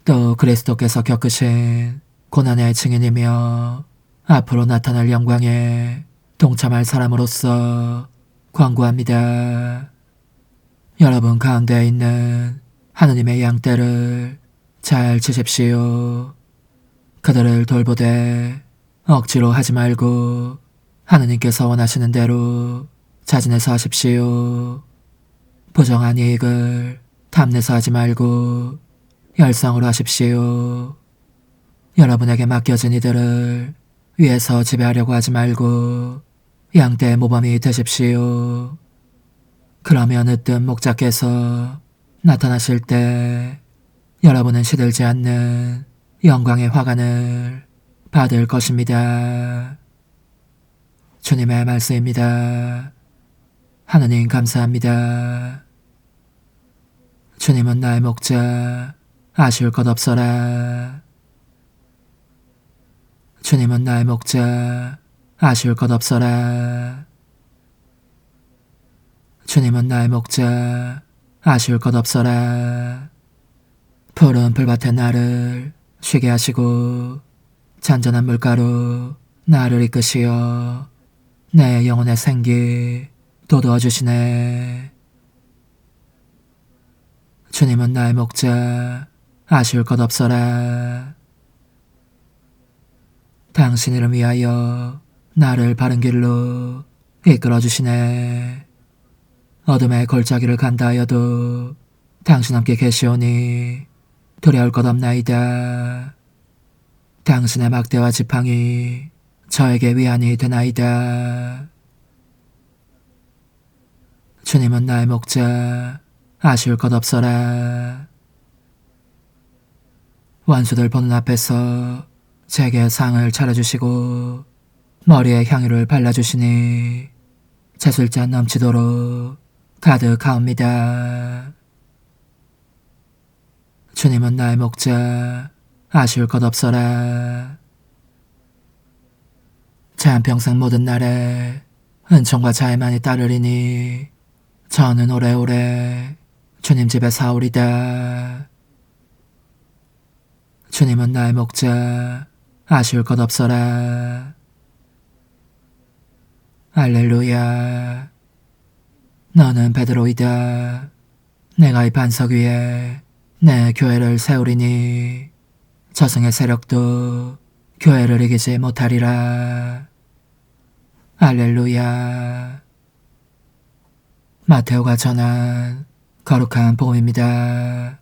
또 그리스도께서 겪으신 고난의 증인이며 앞으로 나타날 영광에 동참할 사람으로서 권고합니다. 여러분 가운데 있는 하느님의 양떼를 잘 치십시오. 그들을 돌보되 억지로 하지 말고 하느님께서 원하시는 대로 자진해서 하십시오. 부정한 이익을 탐내서 하지 말고 열성으로 하십시오. 여러분에게 맡겨진 이들을 위에서 지배하려고 하지 말고 양떼의 모범이 되십시오. 그러면 으뜸 목자께서 나타나실 때 여러분은 시들지 않는 영광의 화관을 받을 것입니다. 주님의 말씀입니다. 하느님 감사합니다. 주님은 나의 목자, 아쉬울 것 없어라. 주님은 나의 목자, 아쉬울 것 없어라. 주님은 나의 목자, 아쉬울 것 없어라. 푸른 풀밭에 나를 쉬게 하시고 잔잔한 물가로 나를 이끄시어 내 영혼의 생기 돋워주시네. 주님은 나의 목자, 아쉬울 것 없어라. 당신 이름 위하여 나를 바른 길로 이끌어주시네. 어둠의 골짜기를 간다 하여도 당신 함께 계시오니 두려울 것 없나이다. 당신의 막대와 지팡이 저에게 위안이 되나이다. 주님은 나의 목자, 아쉬울 것 없어라. 원수들 보는 앞에서 제게 상을 차려주시고 머리에 향유를 발라주시니 채술잔 넘치도록 가득하옵니다. 주님은 나의 목자, 아쉬울 것 없어라. 제 한평생 모든 날에 은총과 자애만이 따르리니 저는 오래오래 주님 집에 사오리다. 주님은 나의 목자, 아쉬울 것 없어라. 할렐루야. 너는 베드로이다. 내가 이 반석 위에 내 교회를 세우리니 저승의 세력도 교회를 이기지 못하리라. 할렐루야. 마테오가 전한 거룩한 복음입니다.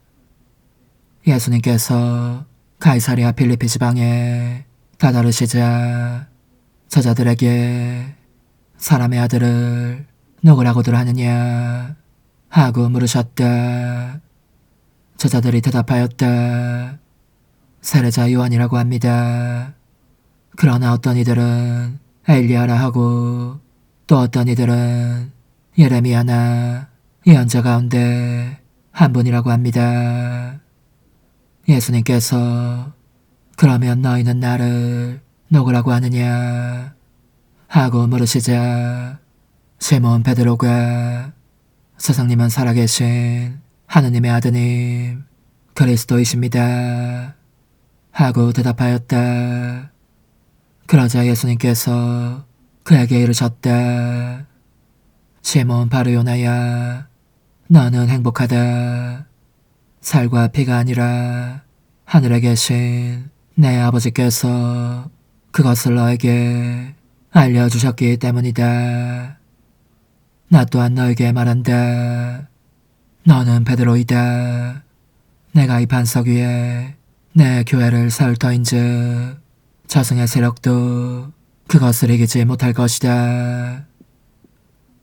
예수님께서 가이사랴 필리피 지방에 다다르시자 제자들에게 사람의 아들을 누구라고들 하느냐 하고 물으셨다. 제자들이 대답하였다. 세례자 요한이라고 합니다. 그러나 어떤 이들은 엘리야라 하고 또 어떤 이들은 예레미야나 예언자 가운데 한 분이라고 합니다. 예수님께서 그러면 너희는 나를 누구라고 하느냐 하고 물으시자 시몬 베드로가 스승님은 살아계신 하느님의 아드님 그리스도이십니다 하고 대답하였다. 그러자 예수님께서 그에게 이르셨다. 시몬 바르요나야, 너는 행복하다. 살과 피가 아니라 하늘에 계신 내 아버지께서 그것을 너에게 알려주셨기 때문이다. 나 또한 너에게 말한다. 너는 베드로이다. 내가 이 반석 위에 내 교회를 세울 터인즉 저승의 세력도 그것을 이기지 못할 것이다.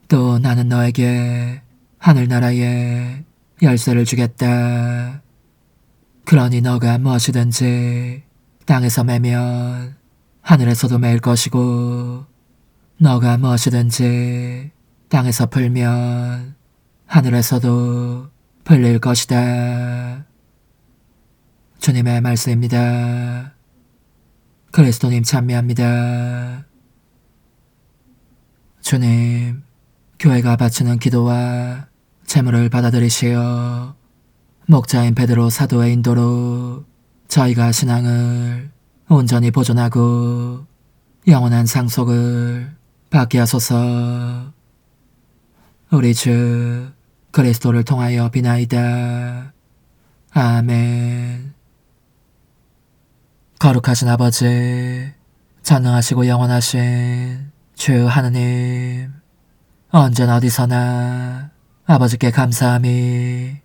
또 나는 너에게 하늘나라의 열쇠를 주겠다. 그러니 너가 무엇이든지 땅에서 매면 하늘에서도 매일 것이고 너가 무엇이든지 땅에서 풀면 하늘에서도 풀릴 것이다. 주님의 말씀입니다. 그리스도님 찬미합니다. 주님, 교회가 바치는 기도와 제물을 받아들이시어 목자인 베드로 사도의 인도로 저희가 신앙을 온전히 보존하고 영원한 상속을 받게 하소서. 우리 주 그리스도를 통하여 비나이다. 아멘. 거룩하신 아버지, 전능하시고 영원하신 주 하느님, 언제나 어디서나 아버지께 감사함이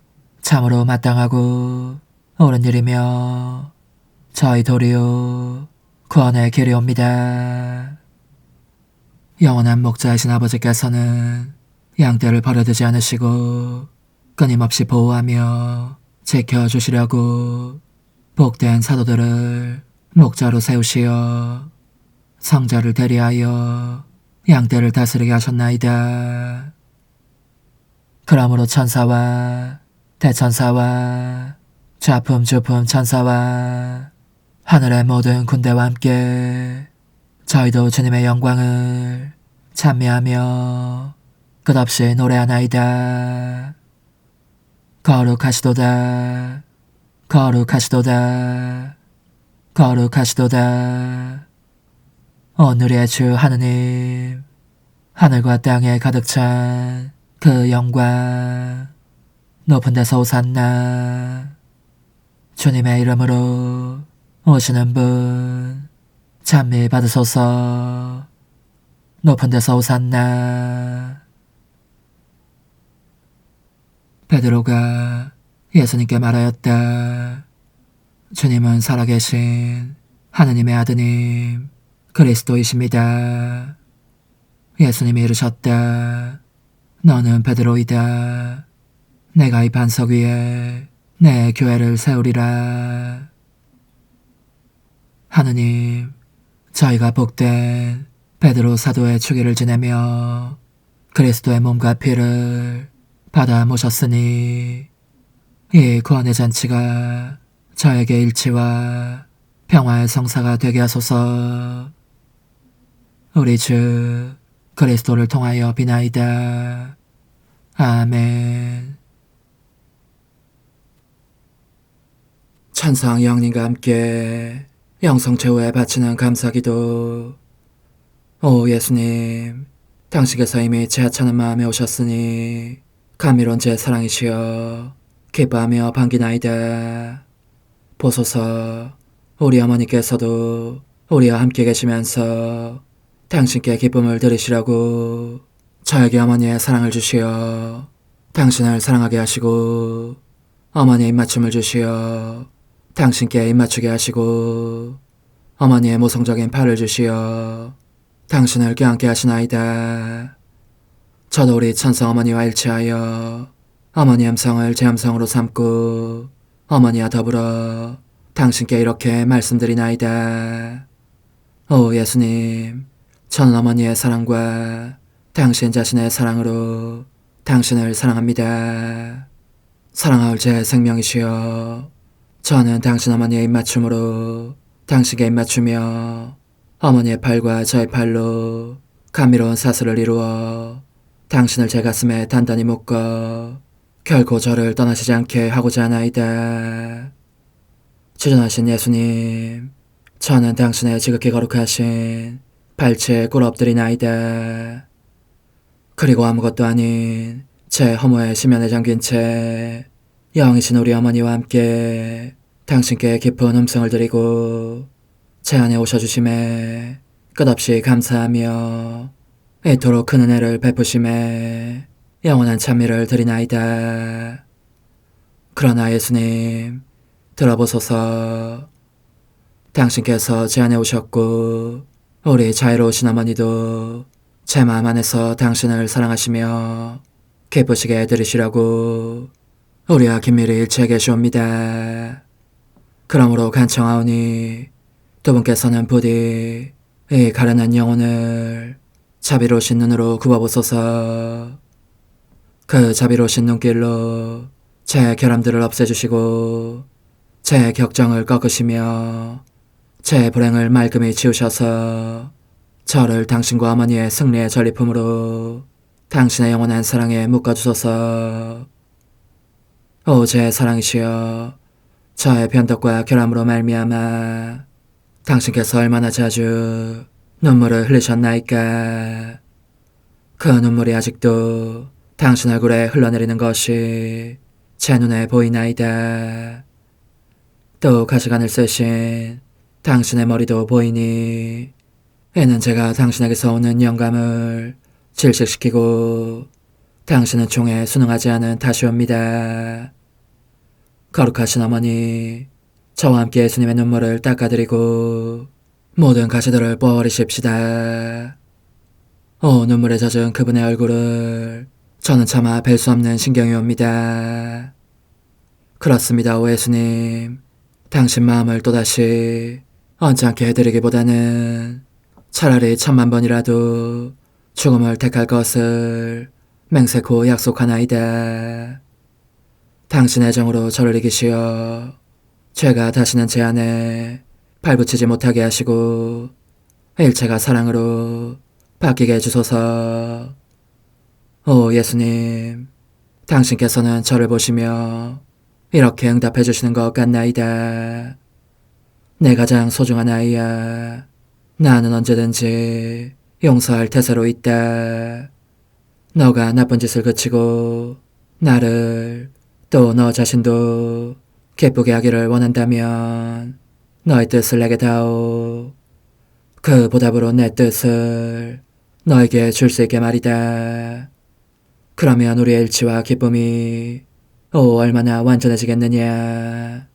참으로 마땅하고 옳은 일이며 저희 도리요 구원의 길이옵니다. 영원한 목자이신 아버지께서는 양떼를 버려두지 않으시고 끊임없이 보호하며 지켜주시려고 복된 사도들을 목자로 세우시어 성자를 대리하여 양떼를 다스리게 하셨나이다. 그러므로 천사와 대천사와 좌품주품 천사와 하늘의 모든 군대와 함께 저희도 주님의 영광을 찬미하며 끝없이 노래하나이다. 거룩하시도다. 거룩하시도다. 거룩하시도다. 오늘의 주 하느님, 하늘과 땅에 가득 찬 그 영광, 높은 데서 오산나. 주님의 이름으로 오시는 분 찬미 받으소서. 높은 데서 오산나. 베드로가 예수님께 말하였다. 주님은 살아계신 하느님의 아드님 그리스도이십니다. 예수님이 이르셨다. 너는 베드로이다. 내가 이 반석 위에 내 교회를 세우리라. 하느님, 저희가 복된 베드로 사도의 축일을 지내며 그리스도의 몸과 피를 받아 모셨으니 이 구원의 잔치가 저에게 일치와 평화의 성사가 되게 하소서. 우리 주 그리스도를 통하여 비나이다. 아멘. 천상 영님과 함께 영성 최후에 바치는 감사기도. 오 예수님, 당신께서 이미 제 하찮은 마음에 오셨으니 감미로운 제 사랑이시여 기뻐하며 반기나이다. 보소서, 우리 어머니께서도 우리와 함께 계시면서 당신께 기쁨을 드리시라고 저에게 어머니의 사랑을 주시어 당신을 사랑하게 하시고 어머니의 입맞춤을 주시어 당신께 입맞추게 하시고 어머니의 모성적인 팔을 주시어 당신을 껴안게 하시나이다. 저도 우리 천성 어머니와 일치하여 어머니 음성을 제 음성으로 삼고 어머니와 더불어 당신께 이렇게 말씀드리나이다. 오 예수님, 저는 어머니의 사랑과 당신 자신의 사랑으로 당신을 사랑합니다. 사랑하올 제 생명이시여 저는 당신 어머니의 입맞춤으로 당신께 입맞추며 어머니의 팔과 저의 팔로 감미로운 사슬을 이루어 당신을 제 가슴에 단단히 묶어 결코 저를 떠나시지 않게 하고자 하나이다. 주전하신 예수님, 저는 당신의 지극히 거룩하신 발치에 꿇어 엎드리나이다. 그리고 아무것도 아닌 제 허무의 심연에 잠긴 채 영이신 우리 어머니와 함께 당신께 깊은 음성을 드리고 제 안에 오셔주심에 끝없이 감사하며 이토록 큰 은혜를 베푸심에 영원한 찬미를 드리나이다. 그러나 예수님, 들어보소서. 당신께서 제 안에 오셨고 우리 자유로우신 어머니도 제 마음 안에서 당신을 사랑하시며 기쁘시게 들으시라고 우리와 긴밀히 일치해 계시옵니다. 그러므로 간청하오니 두 분께서는 부디 이 가련한 영혼을 자비로우신 눈으로 굽어보소서. 그 자비로우신 눈길로 제 결함들을 없애주시고 제 격정을 꺾으시며 제 불행을 말끔히 지우셔서 저를 당신과 어머니의 승리의 전리품으로 당신의 영원한 사랑에 묶어주소서. 오 제 사랑이시여, 저의 변덕과 결함으로 말미암아 당신께서 얼마나 자주 눈물을 흘리셨나이까. 그 눈물이 아직도 당신 얼굴에 흘러내리는 것이 제 눈에 보이나이다. 또 가시관을 쓰신 당신의 머리도 보이니 이는 제가 당신에게서 오는 영감을 질식시키고 당신은 총에 순응하지 않은 탓이옵니다. 거룩하신 어머니, 저와 함께 예수님의 눈물을 닦아드리고 모든 가시들을 뽑아버리십시다. 오 눈물에 젖은 그분의 얼굴을 저는 차마 뵐 수 없는 신경이 옵니다. 그렇습니다, 오 예수님. 당신 마음을 또다시 언짢게 해드리기보다는 차라리 10,000,000번이라도 죽음을 택할 것을 맹세코 약속하나이다. 당신의 정으로 저를 이기시어 죄가 다시는 제 안에 발붙이지 못하게 하시고 일체가 사랑으로 바뀌게 해주소서. 오 예수님, 당신께서는 저를 보시며 이렇게 응답해 주시는 것 같나이다. 내 가장 소중한 아이야, 나는 언제든지 용서할 태세로 있다. 너가 나쁜 짓을 그치고 나를 또 너 자신도 기쁘게 하기를 원한다면 너의 뜻을 내게 다오. 그 보답으로 내 뜻을 너에게 줄 수 있게 말이다. 그러면 우리의 일치와 기쁨이 얼마나 완전해지겠느냐.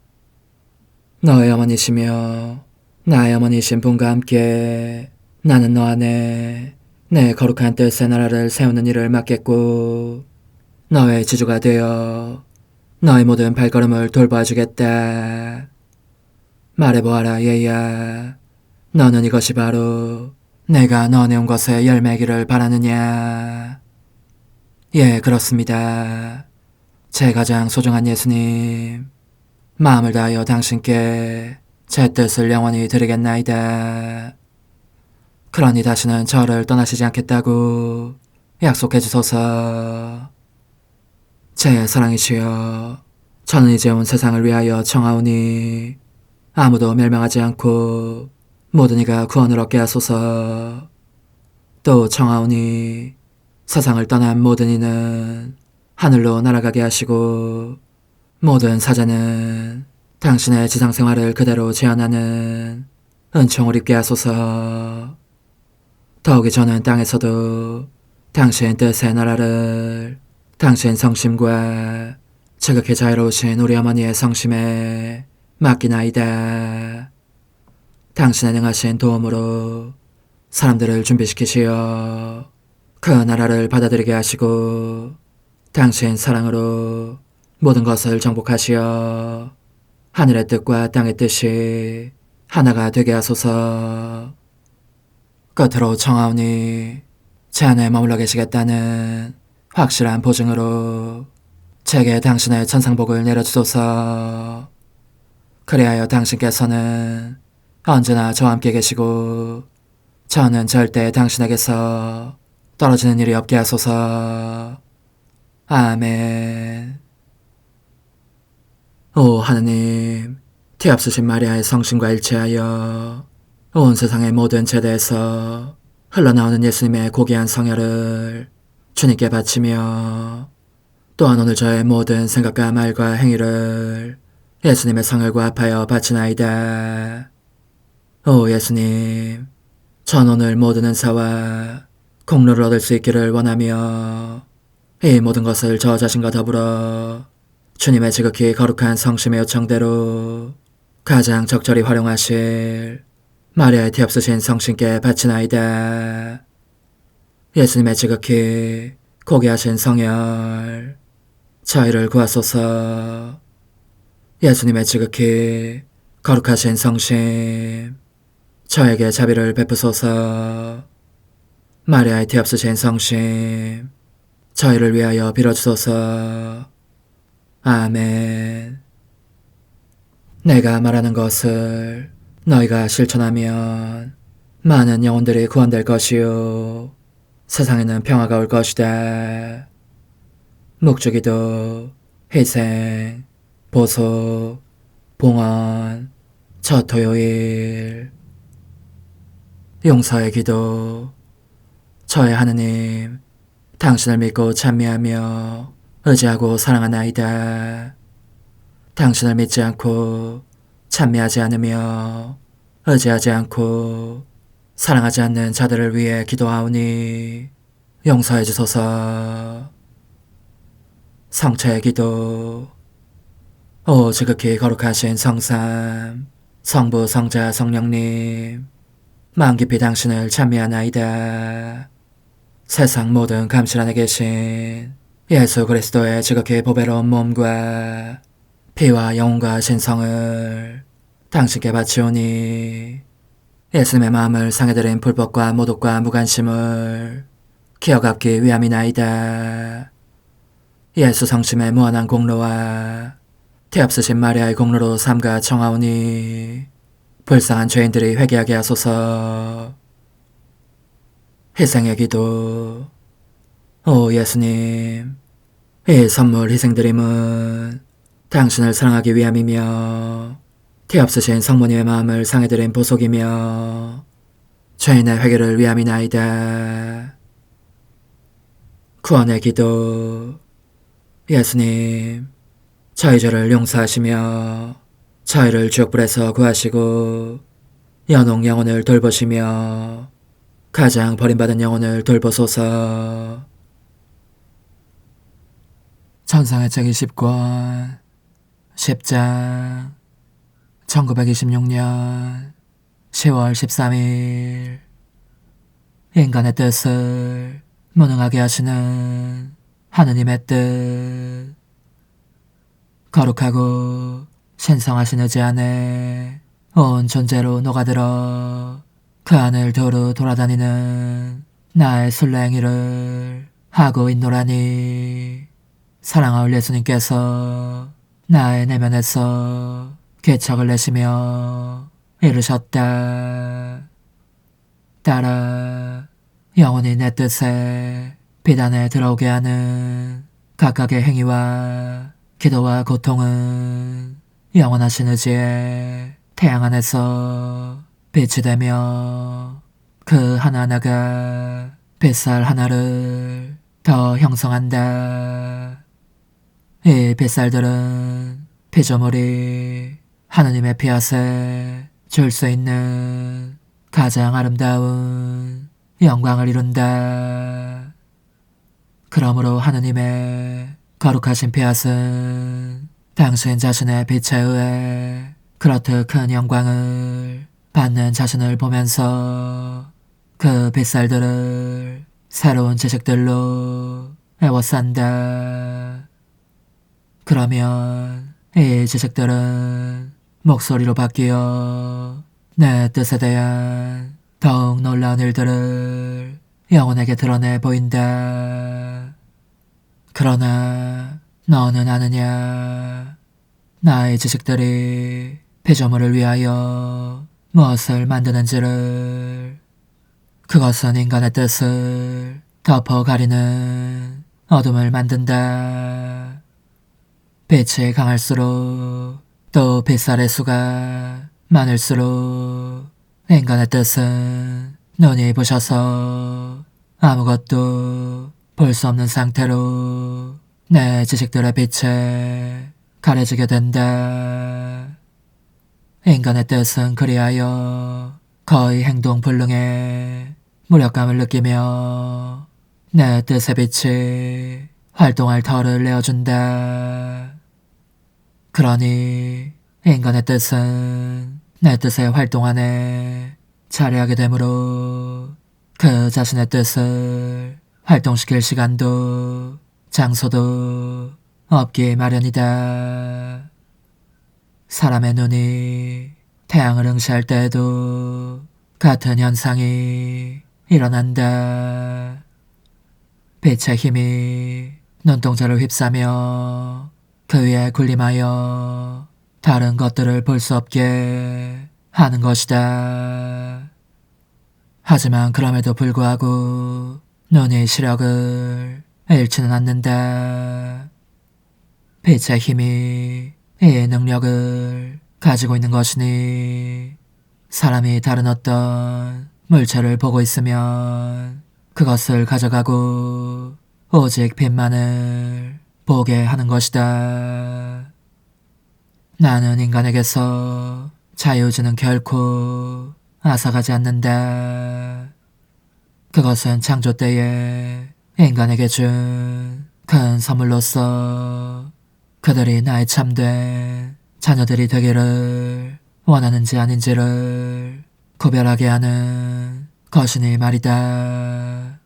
너의 어머니시며 나의 어머니신 분과 함께 나는 너 안에 내 거룩한 뜻의 나라를 세우는 일을 맡겠고 너의 지주가 되어 너의 모든 발걸음을 돌봐주겠다. 말해보아라 얘야, 너는 이것이 바로 내가 너 내온 것의 열매기를 바라느냐. 예, 그렇습니다. 제 가장 소중한 예수님, 마음을 다하여 당신께 제 뜻을 영원히 드리겠나이다. 그러니 다시는 저를 떠나시지 않겠다고 약속해 주소서. 제 사랑이시여, 저는 이제 온 세상을 위하여 청하오니 아무도 멸망하지 않고 모든 이가 구원을 얻게 하소서. 또 청하오니 세상을 떠난 모든 이는 하늘로 날아가게 하시고 모든 사자는 당신의 지상생활을 그대로 재현하는 은총을 입게 하소서. 더욱이 저는 땅에서도 당신 뜻의 나라를 당신 성심과 지극히 자유로우신 우리 어머니의 성심에 맡기나이다. 당신의 능하신 도움으로 사람들을 준비시키시어 그 나라를 받아들이게 하시고 당신 사랑으로 모든 것을 정복하시어 하늘의 뜻과 땅의 뜻이 하나가 되게 하소서. 끝으로 청하오니 제 안에 머물러 계시겠다는 확실한 보증으로 제게 당신의 천상복을 내려주소서. 그리하여 당신께서는 언제나 저와 함께 계시고 저는 절대 당신에게서 떨어지는 일이 없게 하소서. 아멘. 오 하느님, 티없으신 마리아의 성신과 일치하여 온 세상의 모든 제대에서 흘러나오는 예수님의 고귀한 성혈을 주님께 바치며 또한 오늘 저의 모든 생각과 말과 행위를 예수님의 성혈과 합하여 바치나이다. 오 예수님, 전 오늘 모든 은사와 공로를 얻을 수 있기를 원하며 이 모든 것을 저 자신과 더불어 주님의 지극히 거룩한 성심의 요청대로 가장 적절히 활용하실 마리아의 티없으신 성신께 바치나이다. 예수님의 지극히 고귀하신 성혈, 저희를 구하소서. 예수님의 지극히 거룩하신 성심, 저에게 자비를 베푸소서. 마리아의 티없으신 성심, 저희를 위하여 빌어주소서. 아멘. 내가 말하는 것을 너희가 실천하면 많은 영혼들이 구원될 것이요 세상에는 평화가 올 것이다. 묵주기도, 희생, 보속, 봉헌, 첫 토요일. 용서의 기도. 저의 하느님, 당신을 믿고 찬미하며 의지하고 사랑하나이다. 당신을 믿지 않고 찬미하지 않으며 의지하지 않고 사랑하지 않는 자들을 위해 기도하오니 용서해 주소서. 성체의 기도. 오 지극히 거룩하신 성삼, 성부, 성자, 성령님, 마음 깊이 당신을 찬미하나이다. 세상 모든 감실 안에 계신 예수 그리스도의 지극히 보배로운 몸과 피와 영혼과 신성을 당신께 바치오니 예수님의 마음을 상해드린 불법과 모독과 무관심을 기어갚기 위함이나이다. 예수 성심의 무한한 공로와 티없으신 마리아의 공로로 삼가 청하오니 불쌍한 죄인들이 회개하게 하소서. 희생의 기도. 오 예수님, 이 선물 희생드림은 당신을 사랑하기 위함이며 티없으신 성모님의 마음을 상해드린 보속이며 죄인의 회개를 위함이나이다. 구원의 기도. 예수님, 저희 죄를 용서하시며 저희를 지옥불에서 구하시고 연옥 영혼을 돌보시며 가장 버림받은 영혼을 돌보소서. 천상의 책 20권 10장 1926년 10월 13일 인간의 뜻을 무능하게 하시는 하느님의 뜻. 거룩하고 신성하신 의지 안에 온 존재로 녹아들어 그 안을 두루 돌아다니는 나의 순례행위를 하고 있노라니 사랑하올 예수님께서 나의 내면에서 개척을 내시며 이르셨다. 따라 영원히 내 뜻에 비단에 들어오게 하는 각각의 행위와 기도와 고통은 영원하신 의지의 태양 안에서 빛이 되며 그 하나하나가 뱃살 하나를 더 형성한다. 이 뱃살들은 피조물이 하느님의 피앗에 줄 수 있는 가장 아름다운 영광을 이룬다. 그러므로 하느님의 거룩하신 피앗은 당신 자신의 빛에 의해 그렇듯 큰 영광을 받는 자신을 보면서 그 뱃살들을 새로운 지식들로 애워싼다. 그러면 이 지식들은 목소리로 바뀌어 내 뜻에 대한 더욱 놀라운 일들을 영혼에게 드러내 보인다. 그러나 너는 아느냐? 나의 지식들이 피조물을 위하여 무엇을 만드는지를, 그것은 인간의 뜻을 덮어 가리는 어둠을 만든다. 빛이 강할수록 또 빛살의 수가 많을수록 인간의 뜻은 눈이 부셔서 아무것도 볼 수 없는 상태로 내 지식들의 빛에 가려지게 된다. 인간의 뜻은 그리하여 거의 행동불능에 무력감을 느끼며 내 뜻의 빛이 활동할 터를 내어준다. 그러니 인간의 뜻은 내 뜻의 활동 안에 자리하게 되므로 그 자신의 뜻을 활동시킬 시간도 장소도 없기 마련이다. 사람의 눈이 태양을 응시할 때에도 같은 현상이 일어난다. 빛의 힘이 눈동자를 휩싸며 그 위에 군림하여 다른 것들을 볼 수 없게 하는 것이다. 하지만 그럼에도 불구하고 눈이 시력을 잃지는 않는다. 빛의 힘이 이 능력을 가지고 있는 것이니 사람이 다른 어떤 물체를 보고 있으면 그것을 가져가고 오직 빛만을 보게 하는 것이다. 나는 인간에게서 자유지는 결코 앗아가지 않는다. 그것은 창조 때에 인간에게 준 큰 선물로서 그들이 나의 참된 자녀들이 되기를 원하는지 아닌지를 구별하게 하는 것이니 말이다.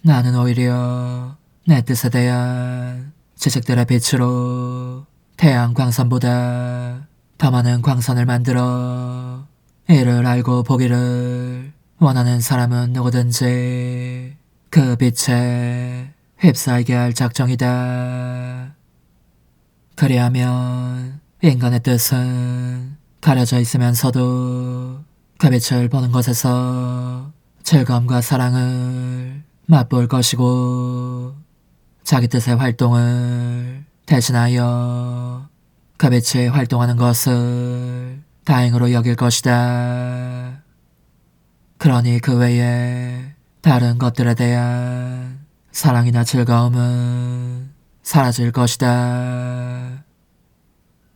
나는 오히려 내 뜻에 대한 지식들의 빛으로 태양 광선보다 더 많은 광선을 만들어 이를 알고 보기를 원하는 사람은 누구든지 그 빛에 휩싸이게 할 작정이다. 그리하면 인간의 뜻은 가려져 있으면서도 그 빛을 보는 것에서 즐거움과 사랑을 맛볼 것이고 자기 뜻의 활동을 대신하여 그 빛이 활동하는 것을 다행으로 여길 것이다. 그러니 그 외에 다른 것들에 대한 사랑이나 즐거움은 사라질 것이다.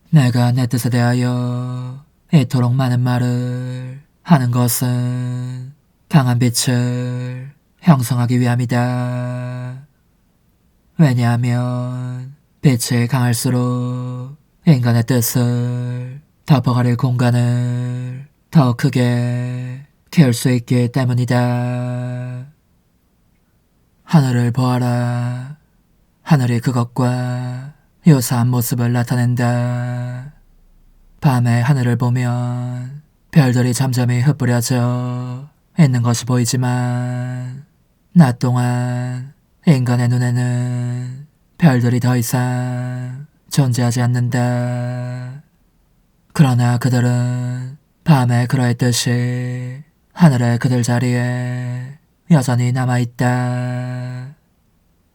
내가 내 뜻에 대하여 이토록 많은 말을 하는 것은 강한 빛을 형성하기 위함이다. 왜냐하면 빛이 강할수록 인간의 뜻을 덮어가릴 공간을 더 크게 키울 수 있기 때문이다. 하늘을 보아라. 하늘이 그것과 유사한 모습을 나타낸다. 밤에 하늘을 보면 별들이 잠잠히 흩뿌려져 있는 것이 보이지만 낮 동안 인간의 눈에는 별들이 더 이상 존재하지 않는다. 그러나 그들은 밤에 그러했듯이 하늘의 그들 자리에 여전히 남아있다.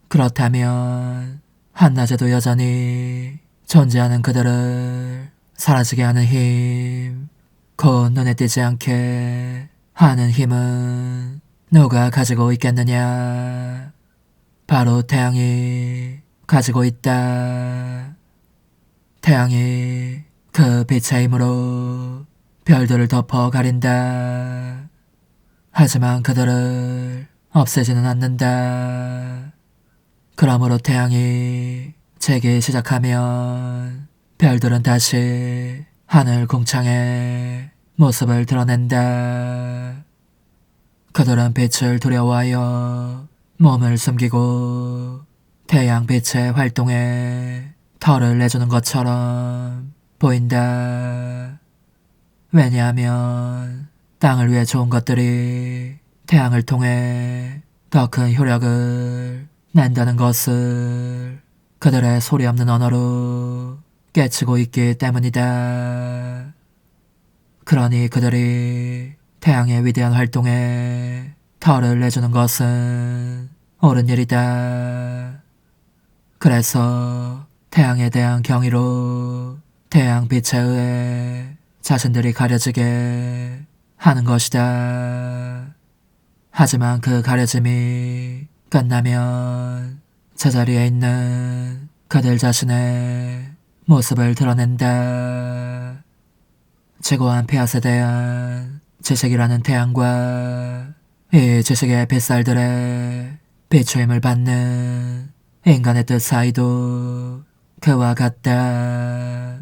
그렇다면 한낮에도 여전히 존재하는 그들을 사라지게 하는 힘, 곧 눈에 띄지 않게 하는 힘은 누가 가지고 있겠느냐? 바로 태양이 가지고 있다. 태양이 그 빛의 힘으로 별들을 덮어 가린다. 하지만 그들을 없애지는 않는다. 그러므로 태양이 재기 시작하면 별들은 다시 하늘 궁창에 모습을 드러낸다. 그들은 빛을 두려워하여 몸을 숨기고 태양 빛의 활동에 털을 내주는 것처럼 보인다. 왜냐하면 땅을 위해 좋은 것들이 태양을 통해 더 큰 효력을 낸다는 것을 그들의 소리 없는 언어로 깨치고 있기 때문이다. 그러니 그들이 태양의 위대한 활동에 털을 내주는 것은 옳은 일이다. 그래서 태양에 대한 경의로 태양 빛에 의해 자신들이 가려지게 하는 것이다. 하지만 그 가려짐이 끝나면 제자리에 있는 그들 자신의 모습을 드러낸다. 지고한 피앗에 대한 지식이라는 태양과 이 지식의 뱃살들의 비추임을 받는 인간의 뜻 사이도 그와 같다.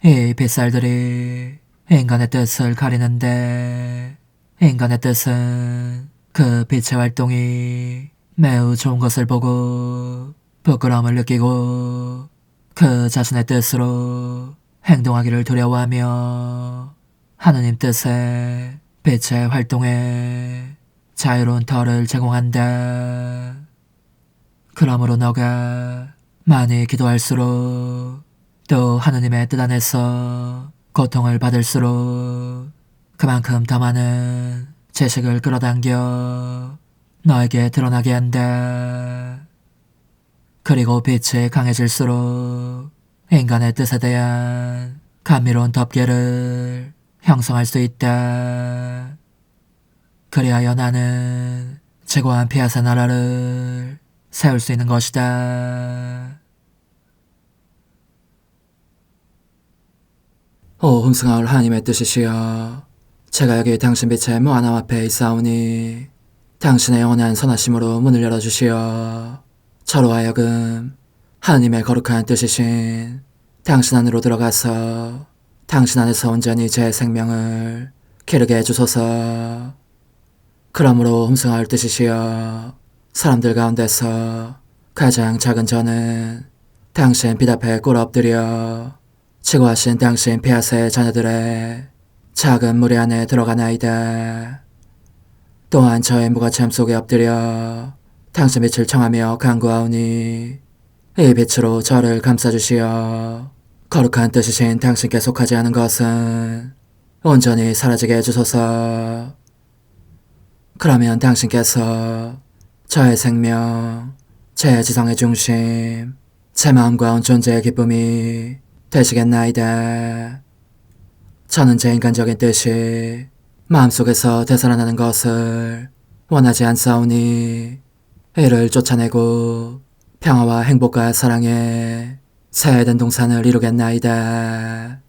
이 뱃살들이 인간의 뜻을 가리는데 인간의 뜻은 그 빛의 활동이 매우 좋은 것을 보고 부끄러움을 느끼고 그 자신의 뜻으로 행동하기를 두려워하며 하느님 뜻의 빛의 활동에 자유로운 터를 제공한다. 그러므로 너가 많이 기도할수록 또 하느님의 뜻 안에서 고통을 받을수록 그만큼 더 많은 지식을 끌어당겨 너에게 드러나게 한다. 그리고 빛이 강해질수록 인간의 뜻에 대한 감미로운 덮개를 형성할 수 있다. 그리하여 나는 지고한 피앗의 나라를 세울 수 있는 것이다. 오 흠승하올 하나님의 뜻이시여, 제가 여기 당신 빛의 무한함 앞에 있사오니 당신의 영원한 선하심으로 문을 열어주시어 저로 하여금 하나님의 거룩한 뜻이신 당신 안으로 들어가서 당신 안에서 온전히 제 생명을 기르게 해주소서. 그러므로 흠승하올 뜻이시여, 사람들 가운데서 가장 작은 저는 당신 빛 앞에 꿇어 엎드려 지고하신 당신 피앗의 자녀들의 작은 무리 안에 들어가나이다. 또한 저의 무가참 속에 엎드려 당신 빛을 청하며 간구하오니 이 빛으로 저를 감싸주시어 거룩한 뜻이신 당신께 속하지 않은 것은 온전히 사라지게 해주소서. 그러면 당신께서 저의 생명, 제 지성의 중심, 제 마음과 온 존재의 기쁨이 되시겠나이다. 저는 제 인간적인 뜻이 마음속에서 되살아나는 것을 원하지 않사오니 이를 쫓아내고 평화와 행복과 사랑의 새해된 동산을 이루겠나이다.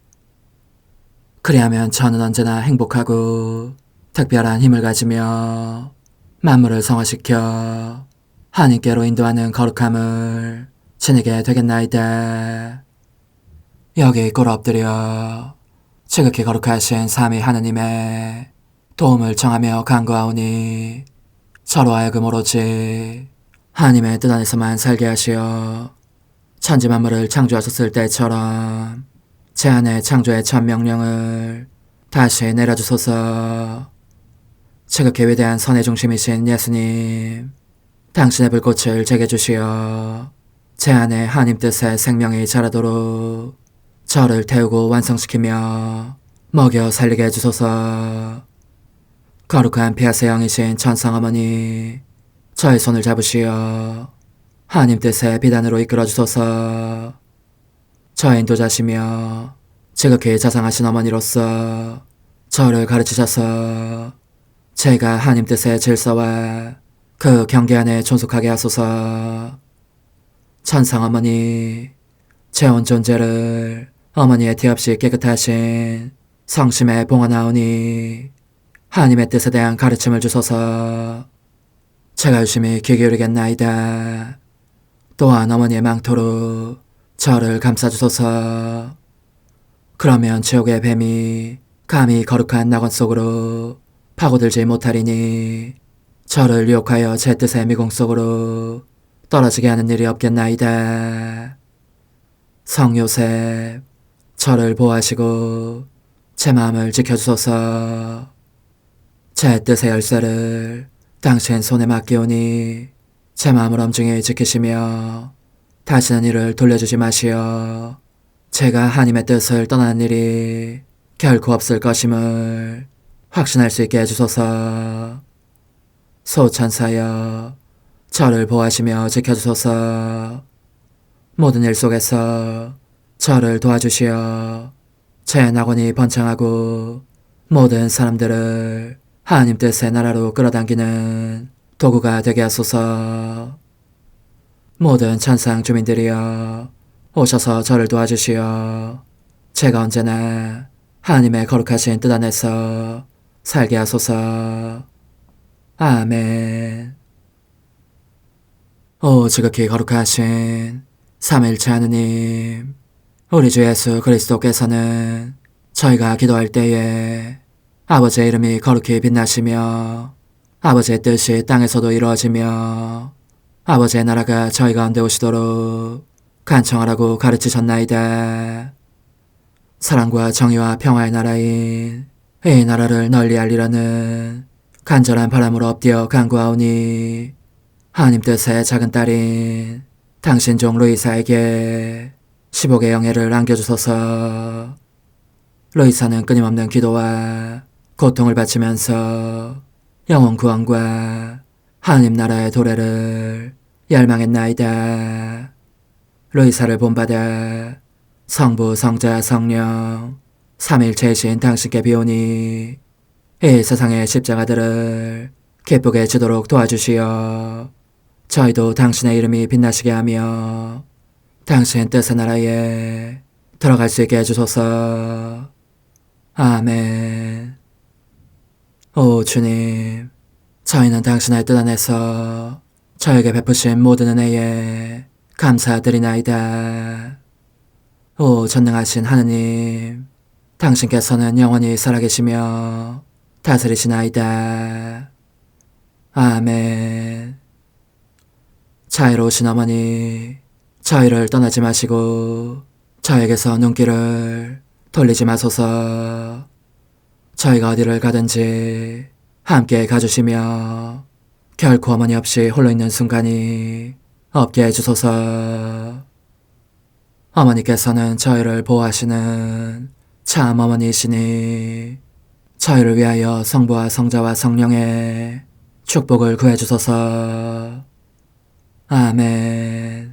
그리하면 저는 언제나 행복하고 특별한 힘을 가지며 만물을 성화시켜 하나님께로 인도하는 거룩함을 지니게 되겠나이다. 여기 꿇어 엎드려 지극히 거룩하신 삼위 하느님의 도움을 청하며 간구하오니 저로 하여금 오로지 하나님의 뜻 안에서만 살게 하시어 천지 만물을 창조하셨을 때처럼 제 안에 창조의 첫 명령을 다시 내려주소서. 지극히 위대한 선의 중심이신 예수님, 당신의 불꽃을 제게 주시어 제 안에 하나님 뜻의 생명이 자라도록 저를 태우고 완성시키며 먹여 살리게 해주소서. 거룩한 피앗의 영이신 천상어머니, 저의 손을 잡으시어 하나님 뜻의 비단으로 이끌어주소서. 저의 인도자시며 지극히 자상하신 어머니로서 저를 가르치셔서 제가 하나님 뜻의 질서와 그 경계 안에 존속하게 하소서. 천상어머니, 제 온 존재를 어머니의 티 없이 깨끗하신 성심에 봉헌하오니 하나님의 뜻에 대한 가르침을 주소서. 제가 열심히 귀 기울이겠나이다. 또한 어머니의 망토로 저를 감싸주소서. 그러면 지옥의 뱀이 감히 거룩한 낙원 속으로 파고들지 못하리니 저를 유혹하여 제 뜻의 미궁 속으로 떨어지게 하는 일이 없겠나이다. 성 요셉, 저를 보호하시고 제 마음을 지켜주소서. 제 뜻의 열쇠를 당신 손에 맡기오니 제 마음을 엄중히 지키시며 다시는 이를 돌려주지 마시어 제가 하나님의 뜻을 떠나는 일이 결코 없을 것임을 확신할 수 있게 해주소서. 소천사여, 저를 보호하시며 지켜주소서. 모든 일 속에서 저를 도와주시어 제 낙원이 번창하고 모든 사람들을 하나님 뜻의 나라로 끌어당기는 도구가 되게 하소서. 모든 천상 주민들이여, 오셔서 저를 도와주시어 제가 언제나 하나님의 거룩하신 뜻 안에서 살게 하소서. 아멘. 오 지극히 거룩하신 삼위일체 하느님, 우리 주 예수 그리스도께서는 저희가 기도할 때에 아버지의 이름이 거룩히 빛나시며 아버지의 뜻이 땅에서도 이루어지며 아버지의 나라가 저희 가운데 오시도록 간청하라고 가르치셨나이다. 사랑과 정의와 평화의 나라인 이 나라를 널리 알리라는 간절한 바람으로 엎드려 간구하오니 하나님 뜻의 작은 딸인 당신 종 루이사에게 15개 영예를 안겨주소서. 루이사는 끊임없는 기도와 고통을 바치면서 영혼 구원과 하나님 나라의 도래를 열망했나이다. 루이사를 본받아 성부, 성자, 성령 삼위일체이신 당신께 비오니 이 세상의 십자가들을 기쁘게 지도록 도와주시어 저희도 당신의 이름이 빛나시게 하며 당신 뜻의 나라에 들어갈 수 있게 해주소서. 아멘. 오 주님, 저희는 당신의 뜻 안에서 저에게 베푸신 모든 은혜에 감사드리나이다. 오 전능하신 하느님, 당신께서는 영원히 살아계시며 다스리시나이다. 아멘. 자애로우신 어머니, 저희를 떠나지 마시고 저에게서 눈길을 돌리지 마소서. 저희가 어디를 가든지 함께 가주시며 결코 어머니 없이 홀로 있는 순간이 없게 해주소서. 어머니께서는 저희를 보호하시는 참 어머니이시니 저희를 위하여 성부와 성자와 성령의 축복을 구해주소서. 아멘.